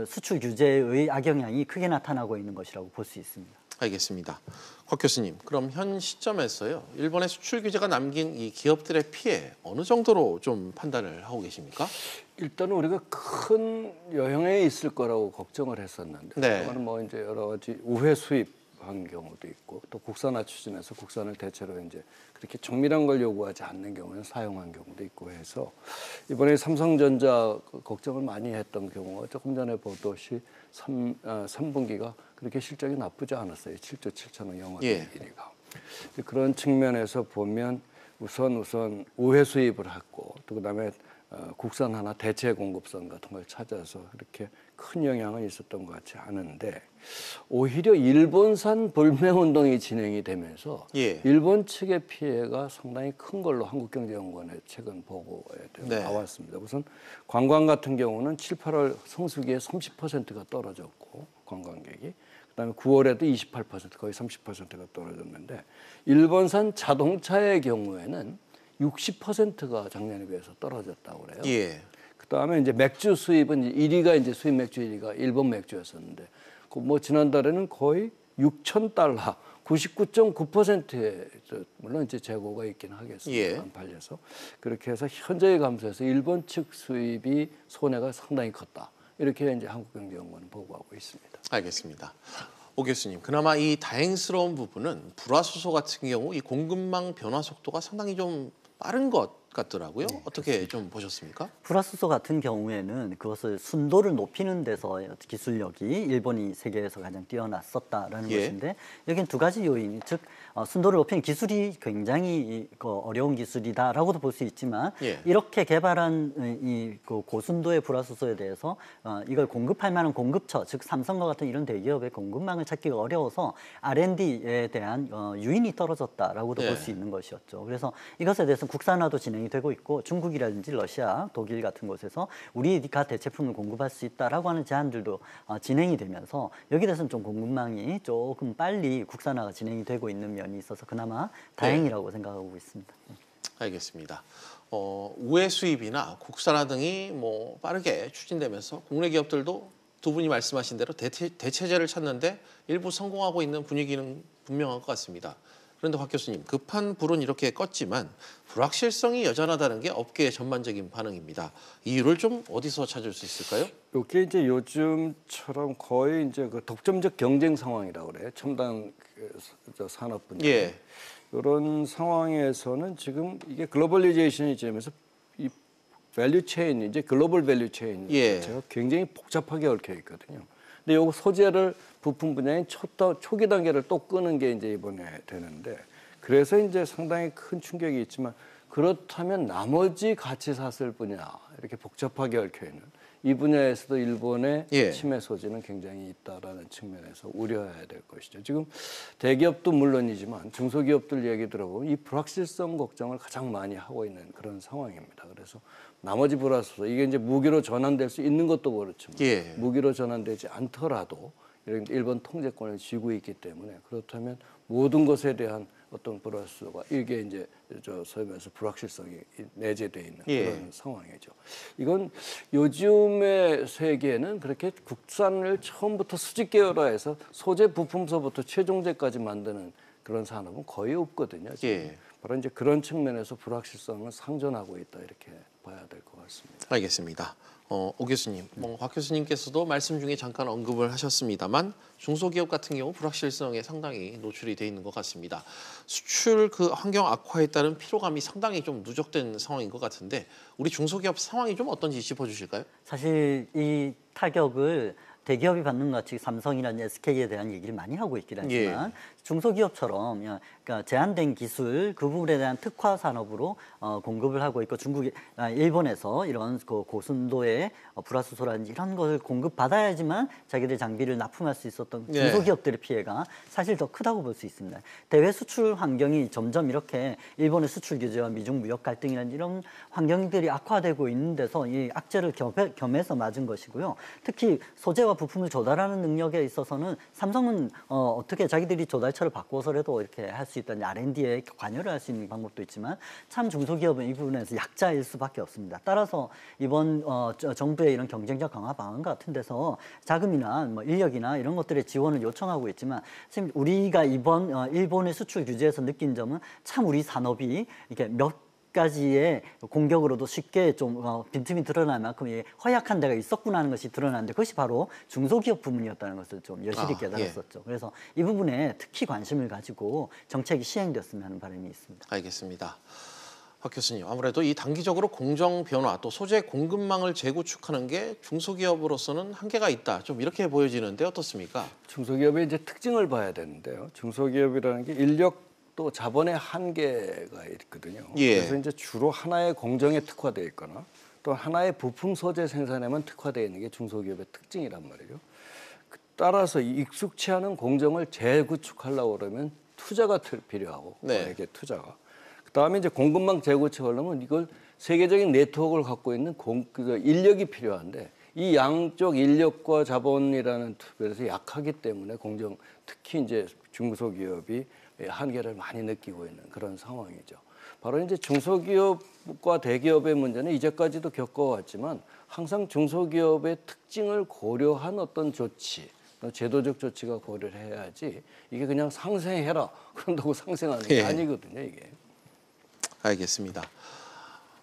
수출 규제의 악영향이 크게 나타나고 있는 것이라고 볼 수 있습니다. 알겠습니다. 곽 교수님, 그럼 현 시점에서요, 일본의 수출 규제가 남긴 이 기업들의 피해 어느 정도로 좀 판단을 하고 계십니까? 일단은 우리가 큰 영향이 있을 거라고 걱정을 했었는데, 그거는 뭐 이제 여러 가지 우회 수입한 경우도 있고, 또 국산화 추진해서 국산을 대체로 이제 그렇게 정밀한 걸 요구하지 않는 경우는 사용한 경우도 있고 해서, 이번에 삼성전자 걱정을 많이 했던 경우가 조금 전에 보듯이 3분기가 그렇게 실적이 나쁘지 않았어요. 7조 7천억 영업이익이니까. 그런 측면에서 보면 우선 우회 수입을 했고, 또 그다음에 국산 하나 대체 공급선 같은 걸 찾아서 그렇게 큰 영향은 있었던 것 같지 않은데, 오히려 일본산 불매운동이 진행이 되면서 일본 측의 피해가 상당히 큰 걸로 한국경제연구원의 최근 보고에 나왔습니다. 우선 관광 같은 경우는 7, 8월 성수기에 30%가 떨어졌고, 관광객이. 그다음에 9월에도 28%, 거의 30%가 떨어졌는데, 일본산 자동차의 경우에는 60%가 작년에 비해서 떨어졌다고 그래요. 그다음에 이제 맥주 수입은 1위가 이제 수입 맥주 1위가 일본 맥주였었는데, 뭐 지난달에는 거의 6,000달러, 99.9%의 물론 이제 재고가 있긴 하겠습니다. 팔려서 그렇게 해서 현저히 감소해서 일본 측 수입이 손해가 상당히 컸다. 이렇게 이제 한국경제연구원은 보고하고 있습니다. 알겠습니다. 오 교수님, 그나마 이 다행스러운 부분은 불화수소 같은 경우 이 공급망 변화 속도가 상당히 좀 빠른 것 같더라고요. 어떻게 좀 보셨습니까? 불화수소 같은 경우에는 그것을 순도를 높이는 데서 기술력이 일본이 세계에서 가장 뛰어났었다라는 것인데, 여기는 두 가지 요인, 즉 순도를 높이는 기술이 굉장히 어려운 기술이다라고도 볼 수 있지만, 이렇게 개발한 이 고순도의 불화수소에 대해서 이걸 공급할 만한 공급처, 즉 삼성과 같은 이런 대기업의 공급망을 찾기가 어려워서 R&D에 대한 유인이 떨어졌다라고도 볼 수 있는 것이었죠. 그래서 이것에 대해서 국산화도 진행이 되고 있고, 중국이라든지 러시아, 독일 같은 곳에서 우리가 대체품을 공급할 수 있다라고 하는 제안들도 진행이 되면서, 여기에 대해서는 좀 공급망이 조금 빨리 국산화가 진행이 되고 있는 면이 있어서 그나마 다행이라고 생각하고 있습니다. 알겠습니다. 우회 수입이나 국산화 등이 뭐 빠르게 추진되면서 국내 기업들도 두 분이 말씀하신 대로 대체제를 찾는데 일부 성공하고 있는 분위기는 분명한 것 같습니다. 그런데 곽 교수님, 급한 불은 이렇게 껐지만 불확실성이 여전하다는 게 업계의 전반적인 반응입니다. 이유를 좀 어디서 찾을 수 있을까요? 이게 이제 요즘처럼 거의 이제 그 독점적 경쟁 상황이라고 그래요. 첨단 산업 분야. 이런 상황에서는 지금 이게 글로벌리제이션이 되면서 이 밸류 체인, 이제 글로벌 밸류 체인 자체가 굉장히 복잡하게 얽혀 있거든요. 근데 요거 소재를 부품 분야인 초기 단계를 또 끄는 게 이제 이번에 되는데, 그래서 이제 상당히 큰 충격이 있지만, 그렇다면 나머지 같이 샀을 분야, 이렇게 복잡하게 얽혀 있는 이 분야에서도 일본의 침해 소지는 굉장히 있다라는 측면에서 우려해야 될 것이죠. 지금 대기업도 물론이지만 중소기업들 얘기 들어보면 이 불확실성 걱정을 가장 많이 하고 있는 그런 상황입니다. 그래서 나머지 불화수소, 이게 이제 무기로 전환될 수 있는 것도 그렇지만 무기로 전환되지 않더라도 일본 통제권을 쥐고 있기 때문에, 그렇다면 모든 것에 대한 어떤 불화수소가 이게 이제 소위 말해서 불확실성이 내재되어 있는 그런 상황이죠. 이건 요즘의 세계는 그렇게 국산을 처음부터 수직 계열화해서 소재 부품서부터 최종재까지 만드는 그런 산업은 거의 없거든요. 바로 이제 그런 측면에서 불확실성은 상존하고 있다, 이렇게 봐야 될 것 같습니다. 알겠습니다. 오 교수님, 곽 교수님께서도 말씀 중에 잠깐 언급을 하셨습니다만, 중소기업 같은 경우 불확실성에 상당히 노출이 돼 있는 것 같습니다. 수출 그 환경 악화에 따른 피로감이 상당히 좀 누적된 상황인 것 같은데, 우리 중소기업 상황이 좀 어떤지 짚어주실까요? 사실 이 타격을 대기업이 받는 것 같이 삼성이나 SK에 대한 얘기를 많이 하고 있긴 하지만 중소기업처럼 그러니까 제한된 기술 그 부분에 대한 특화 산업으로 공급을 하고 있고 일본에서 이런 그 고순도의 불화수소라든지 이런 걸 공급받아야지만 자기들 장비를 납품할 수 있었던 중소기업들의 피해가 사실 더 크다고 볼 수 있습니다. 대외 수출 환경이 점점 이렇게 일본의 수출 규제와 미중 무역 갈등이라는 이런 환경들이 악화되고 있는 데서 이 악재를 겸해서 맞은 것이고요. 특히 소재와 부품을 조달하는 능력에 있어서는 삼성은 어떻게 자기들이 조달처를 바꿔서라도 이렇게 할 수 있다는 R&D에 관여를 할 수 있는 방법도 있지만 참 중소기업은 이 부분에서 약자일 수밖에 없습니다. 따라서 이번 정부의 이런 경쟁력 강화 방안 같은 데서 자금이나 뭐 인력이나 이런 것들의 지원을 요청하고 있지만 지금 우리가 이번 일본의 수출 규제에서 느낀 점은 참 우리 산업이 이렇게 몇 가지의 공격으로도 쉽게 좀 빈틈이 드러날 만큼 허약한 데가 있었구나 하는 것이 드러났는데 그것이 바로 중소기업 부문이었다는 것을 좀 여실히 깨달았었죠. 그래서 이 부분에 특히 관심을 가지고 정책이 시행됐으면 하는 바람이 있습니다. 알겠습니다. 박 교수님, 아무래도 이 단기적으로 공정 변화 또 소재 공급망을 재구축하는 게 중소기업으로서는 한계가 있다. 좀 이렇게 보여지는데 어떻습니까? 중소기업의 이제 특징을 봐야 되는데요. 중소기업이라는 게 인력 또 자본의 한계가 있거든요. 그래서 이제 주로 하나의 공정에 특화되어 있거나 또 하나의 부품 소재 생산에만 특화되어 있는 게 중소기업의 특징이란 말이에요. 따라서 익숙치 않은 공정을 재구축하려고 그러면 투자가 필요하고 이게 투자가. 그다음에 이제 공급망 재구축하려면 이걸 세계적인 네트워크를 갖고 있는 인력이 필요한데 이 양쪽 인력과 자본이라는 투표에서 약하기 때문에 특히 이제 중소기업이 한계를 많이 느끼고 있는 그런 상황이죠. 바로 이제 중소기업과 대기업의 문제는 이제까지도 겪어왔지만 항상 중소기업의 특징을 고려한 어떤 조치, 제도적 조치가 고려를 해야지 이게 그냥 상생해라 그런다고 상생하는 게 아니거든요, 이게. 알겠습니다.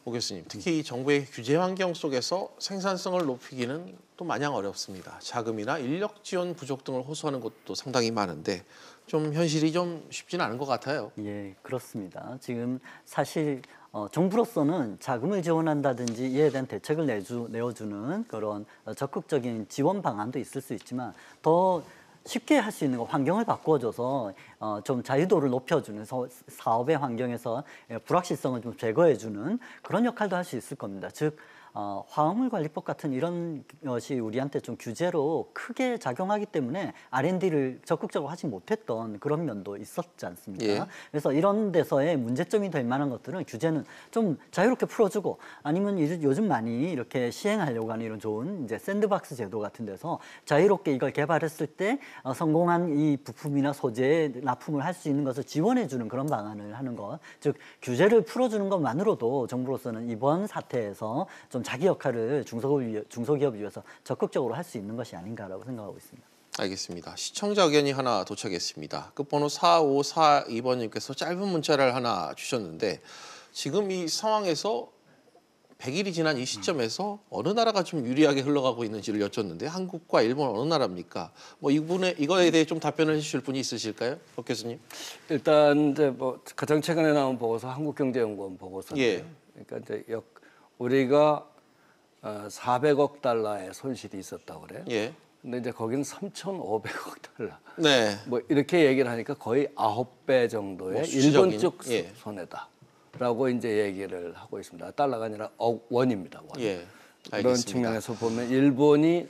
오 교수님, 특히 정부의 규제 환경 속에서 생산성을 높이기는 또 마냥 어렵습니다. 자금이나 인력 지원 부족 등을 호소하는 곳도 상당히 많은데 좀 현실이 좀 쉽지는 않은 것 같아요. 예, 그렇습니다. 지금 사실 정부로서는 자금을 지원한다든지 이에 대한 대책을 내어주는 그런 적극적인 지원 방안도 있을 수 있지만 더 쉽게 할 수 있는 거 환경을 바꿔줘서 좀 자유도를 높여주는 사업의 환경에서 불확실성을 좀 제거해주는 그런 역할도 할 수 있을 겁니다. 즉 화학물 관리법 같은 이런 것이 우리한테 좀 규제로 크게 작용하기 때문에 R&D를 적극적으로 하지 못했던 그런 면도 있었지 않습니까? 그래서 이런 데서의 문제점이 될 만한 것들은 규제는 좀 자유롭게 풀어주고 아니면 요즘 많이 이렇게 시행하려고 하는 이런 좋은 이제 샌드박스 제도 같은 데서 자유롭게 이걸 개발했을 때 성공한 이 부품이나 소재 납품을 할 수 있는 것을 지원해주는 그런 방안을 하는 것, 즉 규제를 풀어주는 것만으로도 정부로서는 이번 사태에서 좀 자기 역할을 중소기업을 위해서 적극적으로 할 수 있는 것이 아닌가라고 생각하고 있습니다. 알겠습니다. 시청자 의견이 하나 도착했습니다. 끝번호 4542번님께서 짧은 문자를 하나 주셨는데 지금 이 상황에서 100일이 지난 이 시점에서 어느 나라가 좀 유리하게 흘러가고 있는지를 여쭙는데 한국과 일본 어느 나라입니까? 뭐 이거에 대해 좀 답변을 해주실 분이 있으실까요, 박 교수님? 일단 이제 뭐 가장 최근에 나온 보고서 한국경제연구원 보고서인데, 그러니까 이제 우리가 400억 달러의 손실이 있었다고 그래요. 근데 이제 거기는 3,500억 달러. 뭐 이렇게 얘기를 하니까 거의 9배 정도의 일본 쪽 손해다라고 이제 얘기를 하고 있습니다. 달러가 아니라 원입니다. 원. 그런 측면에서 보면 일본이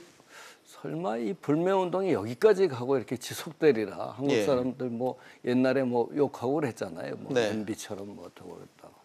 설마 이 불매운동이 여기까지 가고 이렇게 지속되리라. 한국 사람들 뭐 옛날에 뭐 욕하고 그랬잖아요. 뭐 MB처럼 뭐 어떻게 그랬다고.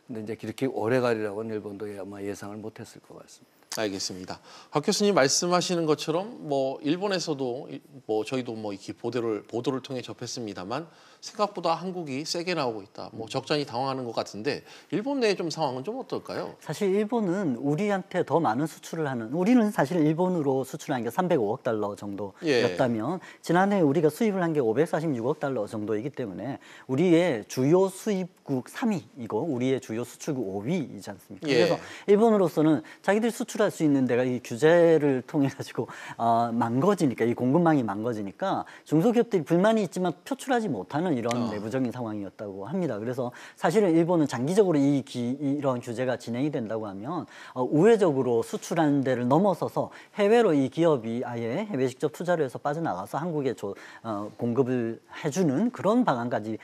근데 이제 이렇게 오래 가리라고는 일본도 아마 예상을 못했을 것 같습니다. 알겠습니다. 박 교수님 말씀하시는 것처럼 뭐 일본에서도 뭐 저희도 뭐 이렇게 보도를 통해 접했습니다만 생각보다 한국이 세게 나오고 있다. 뭐 적잖이 당황하는 것 같은데 일본 내의 좀 상황은 좀 어떨까요? 사실 일본은 우리한테 더 많은 수출을 하는, 우리는 사실 일본으로 수출한 게 305억 달러 정도였다면 지난해 우리가 수입을 한 게 546억 달러 정도이기 때문에 우리의 주요 수입국 3위이고 우리의 주요 수출국 5위이지 않습니까? 그래서 일본으로서는 자기들 수출할 수 있는 데가 이 규제를 통해 가지고 망가지니까, 이 공급망이 망가지니까 중소기업들이 불만이 있지만 표출하지 못하는 이런 내부적인 상황이었다고 합니다. 그래서 사실은 일본은 장기적으로 이런 규제가 진행이 된다고 하면 우회적으로 수출하는 데를 넘어서서 해외로 이 기업이 아예 해외 직접 투자를 해서 빠져나가서 한국에 공급을 해주는 그런 방안까지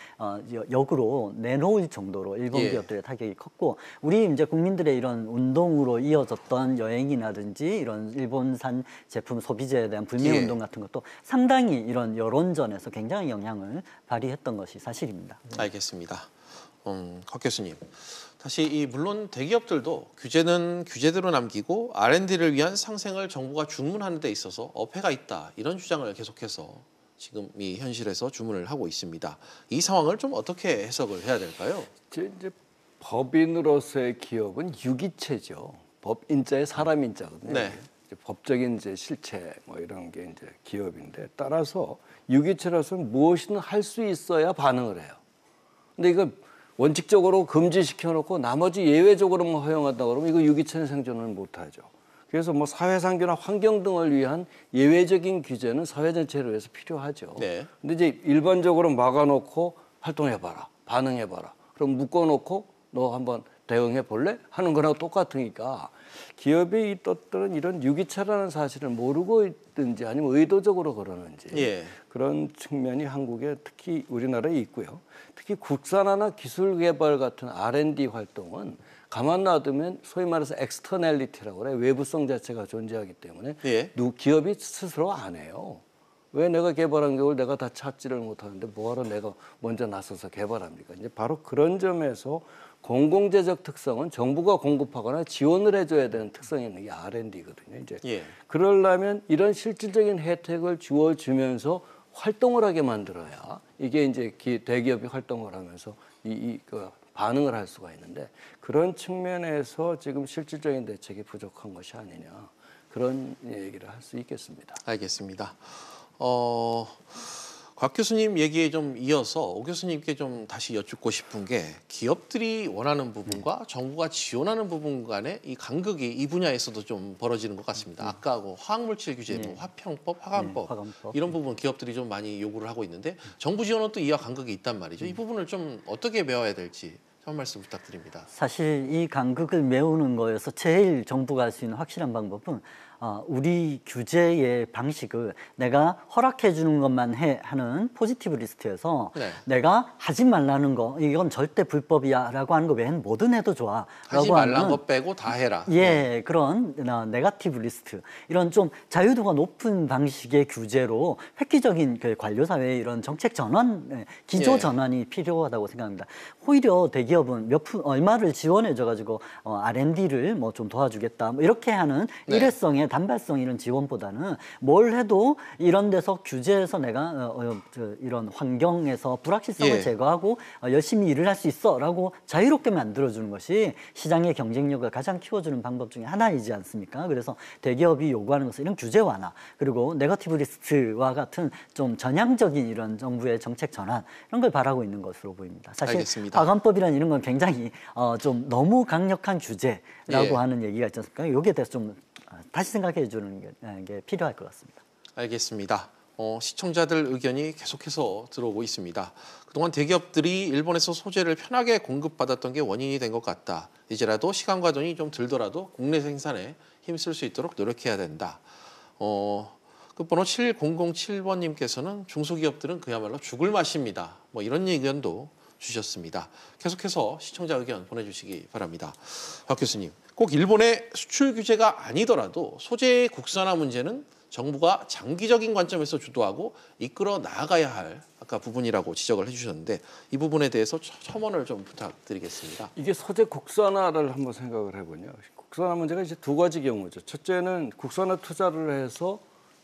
역으로 내놓을 정도로 일본 기업들의 타격이 컸고, 우리 이제 국민들의 이런 운동으로 이어졌던 여행이라든지 이런 일본산 제품 소비재에 대한 불매 운동 같은 것도 상당히 이런 여론전에서 굉장히 영향을 발휘했던 것이 사실입니다. 알겠습니다. 곽 교수님, 다시 물론 대기업들도 규제는 규제대로 남기고 R&D를 위한 상생을 정부가 주문하는 데 있어서 어폐가 있다, 이런 주장을 계속해서 지금 이 현실에서 주문을 하고 있습니다. 이 상황을 좀 어떻게 해석을 해야 될까요? 이제 법인으로서의 기업은 유기체죠. 법인자의 사람인자거든요. 네. 법적인 이제 실체 뭐 이런 게 이제 기업인데, 따라서 유기체로서는 무엇이든 할 수 있어야 반응을 해요. 근데 이거 원칙적으로 금지시켜놓고 나머지 예외적으로만 허용한다 그러면 이거 유기체는 생존을 못하죠. 그래서 뭐 사회상규나 환경 등을 위한 예외적인 규제는 사회 전체를 위해서 필요하죠. 네. 근데 이제 일반적으로 막아놓고 활동해봐라, 반응해봐라, 그럼 묶어놓고 너 한번 대응해 볼래? 하는 거랑 똑같으니까 기업의 이 뜻들은 이런 유기체라는 사실을 모르고 있든지 아니면 의도적으로 그러는지 그런 측면이 한국에, 특히 우리나라에 있고요. 특히 국산화나 기술 개발 같은 R&D 활동은 가만 놔두면 소위 말해서 엑스터널리티라고 그래, 외부성 자체가 존재하기 때문에 기업이 스스로 안 해요. 왜 내가 개발한 걸 내가 다 찾지를 못하는데 뭐하러 내가 먼저 나서서 개발합니까? 이제 바로 그런 점에서 공공재적 특성은 정부가 공급하거나 지원을 해줘야 되는 특성이 있는 게 R&D거든요. 이제 그러려면 이런 실질적인 혜택을 주어주면서 활동을 하게 만들어야 이게 이제 대기업이 활동을 하면서 그 반응을 할 수가 있는데, 그런 측면에서 지금 실질적인 대책이 부족한 것이 아니냐, 그런 얘기를 할 수 있겠습니다. 알겠습니다. 곽 교수님 얘기에 좀 이어서 오 교수님께 좀 다시 여쭙고 싶은 게, 기업들이 원하는 부분과 정부가 지원하는 부분 간의 이 간극이 이 분야에서도 좀 벌어지는 것 같습니다. 아까 화학물질 규제, 뭐 화평법, 화관법, 이런 부분 기업들이 좀 많이 요구를 하고 있는데 정부 지원은 또 이와 간극이 있단 말이죠. 이 부분을 좀 어떻게 메워야 될지 한 말씀 부탁드립니다. 사실 이 간극을 메우는 거에서 제일 정부가 할 수 있는 확실한 방법은 우리 규제의 방식을 내가 허락해 주는 것만 하는 포지티브 리스트에서 내가 하지 말라는 거, 이건 절대 불법이야 라고 하는 거 외에는 뭐든 해도 좋아 하지 말라는 거 빼고 다 해라. 그런 네거티브 리스트, 이런 좀 자유도가 높은 방식의 규제로 획기적인 관료사회의 이런 정책 전환, 기조 전환이 필요하다고 생각합니다. 오히려 대기업은 얼마를 지원해 줘가지고 R&D를 뭐 좀 도와주겠다, 뭐 이렇게 하는 일회성의 단발성 이런 지원보다는 뭘 해도 이런 데서 규제해서 내가 이런 환경에서 불확실성을 제거하고 열심히 일을 할 수 있어라고 자유롭게 만들어주는 것이 시장의 경쟁력을 가장 키워주는 방법 중에 하나이지 않습니까? 그래서 대기업이 요구하는 것은 이런 규제 완화, 그리고 네거티브 리스트와 같은 좀 전향적인 이런 정부의 정책 전환, 이런 걸 바라고 있는 것으로 보입니다. 사실 화관법이라는 이런 건 굉장히 좀 너무 강력한 규제라고 하는 얘기가 있지 않습니까? 여기에 대해서 좀 다시 생각해 주는 게 필요할 것 같습니다. 알겠습니다. 시청자들 의견이 계속해서 들어오고 있습니다. 그동안 대기업들이 일본에서 소재를 편하게 공급받았던 게 원인이 된 것 같다. 이제라도 시간과 돈이 좀 들더라도 국내 생산에 힘쓸 수 있도록 노력해야 된다. 끝번호 7007번님께서는 중소기업들은 그야말로 죽을 맛입니다. 뭐 이런 의견도 주셨습니다. 계속해서 시청자 의견 보내주시기 바랍니다. 박 교수님, 꼭 일본의 수출 규제가 아니더라도 소재의 국산화 문제는 정부가 장기적인 관점에서 주도하고 이끌어 나아가야 할 아까 부분이라고 지적을 해주셨는데, 이 부분에 대해서 첨언을 좀 부탁드리겠습니다. 이게 소재 국산화를 한번 생각을 해보냐. 국산화 문제가 이제 두 가지 경우죠. 첫째는 국산화 투자를 해서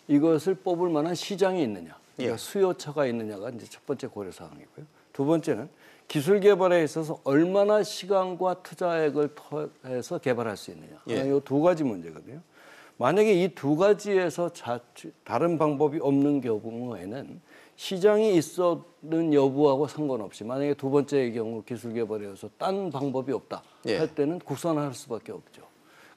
이것을 뽑을 만한 시장이 있느냐, 그러니까 수요처가 있느냐가 이제 첫 번째 고려 사항이고요. 두 번째는 기술 개발에 있어서 얼마나 시간과 투자액을 통해서 개발할 수 있느냐. 이 두 가지 문제거든요. 만약에 이 두 가지에서 다른 방법이 없는 경우에는 시장이 있었는 여부하고 상관없이, 만약에 두 번째의 경우 기술 개발에서 딴 방법이 없다 할 때는 국산화할 수밖에 없죠.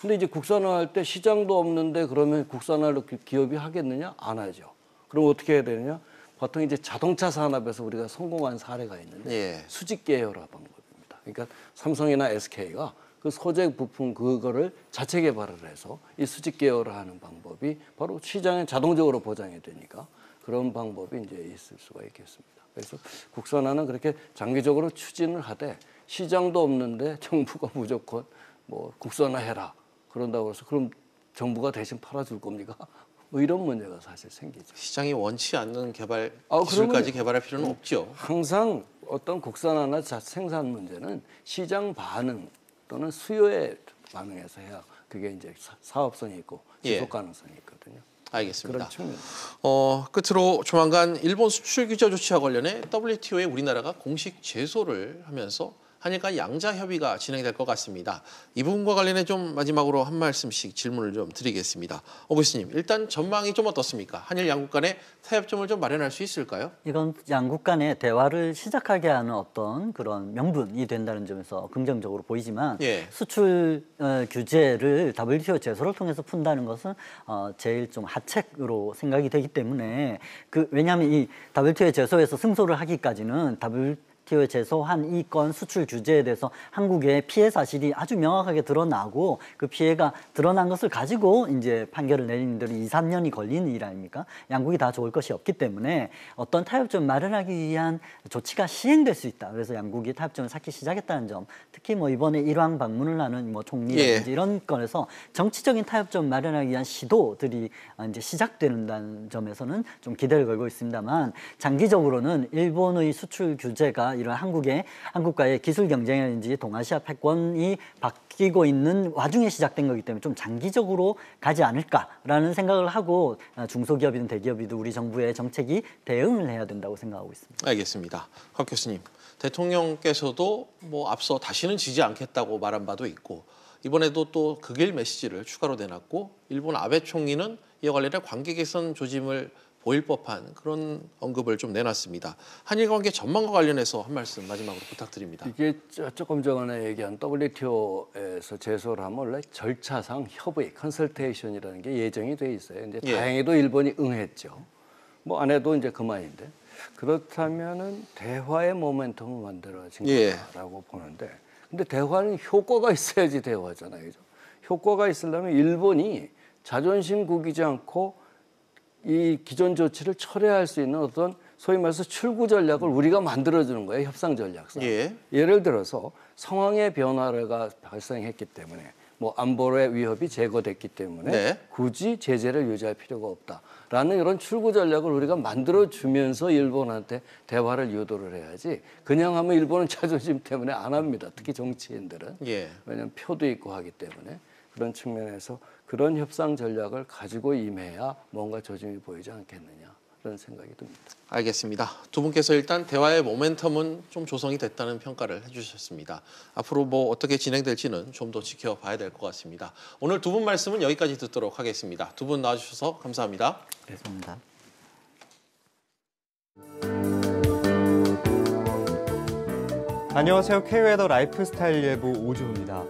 근데 이제 국산화할 때 시장도 없는데 그러면 국산화를 기업이 하겠느냐? 안 하죠. 그럼 어떻게 해야 되느냐? 보통 이제 자동차 산업에서 우리가 성공한 사례가 있는데 수직 계열화 방법입니다. 그러니까 삼성이나 SK가 그 소재 부품 그거를 자체 개발을 해서 이 수직 계열화하는 방법이 바로 시장에 자동적으로 보장이 되니까 그런 방법이 이제 있을 수가 있겠습니다. 그래서 국산화는 그렇게 장기적으로 추진을 하되 시장도 없는데 정부가 무조건 뭐 국산화해라 그런다고 해서 그럼 정부가 대신 팔아줄 겁니까? 뭐 이런 문제가 사실 생기죠. 시장이 원치 않는 기술까지 개발할 필요는 없죠. 항상 어떤 국산화나 생산 문제는 시장 반응 또는 수요에 반응해서 해야 그게 이제 사업성이 있고 지속 가능성이 있거든요. 알겠습니다. 그런 측면. 끝으로 조만간 일본 수출 규제 조치와 관련해 WTO에 우리나라가 공식 제소를 하면서 한일 간 양자 협의가 진행될 것 같습니다. 이 부분과 관련해 좀 마지막으로 한 말씀씩 질문을 좀 드리겠습니다. 오 교수님, 일단 전망이 좀 어떻습니까? 한일 양국 간의 타협점을 좀 마련할 수 있을까요? 이건 양국 간의 대화를 시작하게 하는 어떤 그런 명분이 된다는 점에서 긍정적으로 보이지만 수출 규제를 WTO 제소를 통해서 푼다는 것은 제일 좀 하책으로 생각이 되기 때문에 왜냐하면 이 WTO 제소에서 승소를 하기까지는 WTO에 제소한 이 건 수출 규제에 대해서 한국의 피해 사실이 아주 명확하게 드러나고 그 피해가 드러난 것을 가지고 이제 판결을 내리는 데는 2, 3년이 걸리는 일 아닙니까? 양국이 다 좋을 것이 없기 때문에 어떤 타협점 마련하기 위한 조치가 시행될 수 있다. 그래서 양국이 타협점을 찾기 시작했다는 점, 특히 뭐 이번에 일왕 방문을 하는 뭐 총리라든지 이런 건에서 정치적인 타협점 마련하기 위한 시도들이 이제 시작되는 점에서는 좀 기대를 걸고 있습니다만 장기적으로는 일본의 수출 규제가 이런 한국과의 기술 경쟁이라든지 동아시아 패권이 바뀌고 있는 와중에 시작된 거기 때문에 좀 장기적으로 가지 않을까라는 생각을 하고 중소기업이든 대기업이든 우리 정부의 정책이 대응을 해야 된다고 생각하고 있습니다. 알겠습니다. 곽 교수님, 대통령께서도 뭐 앞서 다시는 지지 않겠다고 말한 바도 있고 이번에도 또 극일 메시지를 추가로 내놨고 일본 아베 총리는 이와 관련해 관계 개선 조짐을 보일 법한 그런 언급을 좀 내놨습니다. 한일 관계 전망과 관련해서 한 말씀 마지막으로 부탁드립니다. 이게 조금 전에 얘기한 WTO에서 제소를 하면 원래 절차상 협의, 컨설테이션이라는 게 예정이 돼 있어요. 이제 다행히도 일본이 응했죠. 뭐 안 해도 이제 그만인데 그렇다면은 대화의 모멘텀을 만들어진 거라고 보는데, 근데 대화는 효과가 있어야지 대화잖아요. 그죠? 효과가 있으려면 일본이 자존심 구기지 않고 이 기존 조치를 철회할 수 있는 어떤 소위 말해서 출구 전략을 우리가 만들어주는 거예요. 협상 전략상. 예를 들어서 상황의 변화가 발생했기 때문에 뭐 안보의 위협이 제거됐기 때문에 굳이 제재를 유지할 필요가 없다라는 이런 출구 전략을 우리가 만들어주면서 일본한테 대화를 유도를 해야지 그냥 하면 일본은 자존심 때문에 안 합니다. 특히 정치인들은. 왜냐하면 표도 있고 하기 때문에. 그런 측면에서 그런 협상 전략을 가지고 임해야 뭔가 조짐이 보이지 않겠느냐 그런 생각이 듭니다. 알겠습니다. 두 분께서 일단 대화의 모멘텀은 좀 조성이 됐다는 평가를 해주셨습니다. 앞으로 뭐 어떻게 진행될지는 좀 더 지켜봐야 될 것 같습니다. 오늘 두 분 말씀은 여기까지 듣도록 하겠습니다. 두 분 나와주셔서 감사합니다. 감사합니다. 안녕하세요. K웨더 라이프스타일 예보 오주호입니다.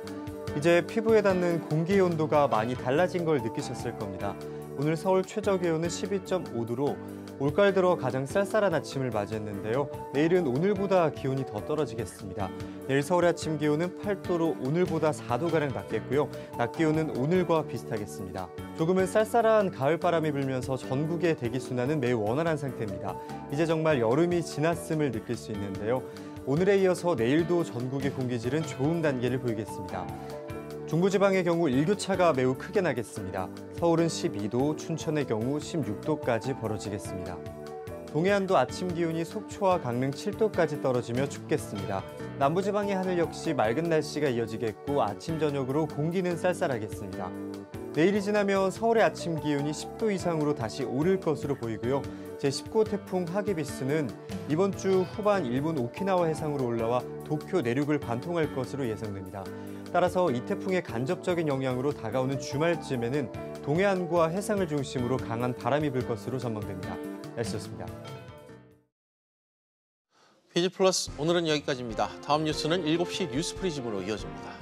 이제 피부에 닿는 공기 온도가 많이 달라진 걸 느끼셨을 겁니다. 오늘 서울 최저 기온은 12.5도로 올가을 들어 가장 쌀쌀한 아침을 맞이했는데요. 내일은 오늘보다 기온이 더 떨어지겠습니다. 내일 서울의 아침 기온은 8도로 오늘보다 4도가량 낮겠고요. 낮 기온은 오늘과 비슷하겠습니다. 조금은 쌀쌀한 가을바람이 불면서 전국의 대기순환은 매우 원활한 상태입니다. 이제 정말 여름이 지났음을 느낄 수 있는데요. 오늘에 이어서 내일도 전국의 공기질은 좋은 단계를 보이겠습니다. 중부지방의 경우 일교차가 매우 크게 나겠습니다. 서울은 12도, 춘천의 경우 16도까지 벌어지겠습니다. 동해안도 아침 기온이 속초와 강릉 7도까지 떨어지며 춥겠습니다. 남부지방의 하늘 역시 맑은 날씨가 이어지겠고 아침 저녁으로 공기는 쌀쌀하겠습니다. 내일이 지나면 서울의 아침 기온이 10도 이상으로 다시 오를 것으로 보이고요. 제19호 태풍 하기비스는 이번 주 후반 일본 오키나와 해상으로 올라와 도쿄 내륙을 관통할 것으로 예상됩니다. 따라서 이 태풍의 간접적인 영향으로 다가오는 주말쯤에는 동해안과 해상을 중심으로 강한 바람이 불 것으로 전망됩니다. 날씨였습니다. 피지플러스 오늘은 여기까지입니다. 다음 뉴스는 7시 뉴스프리즘으로 이어집니다.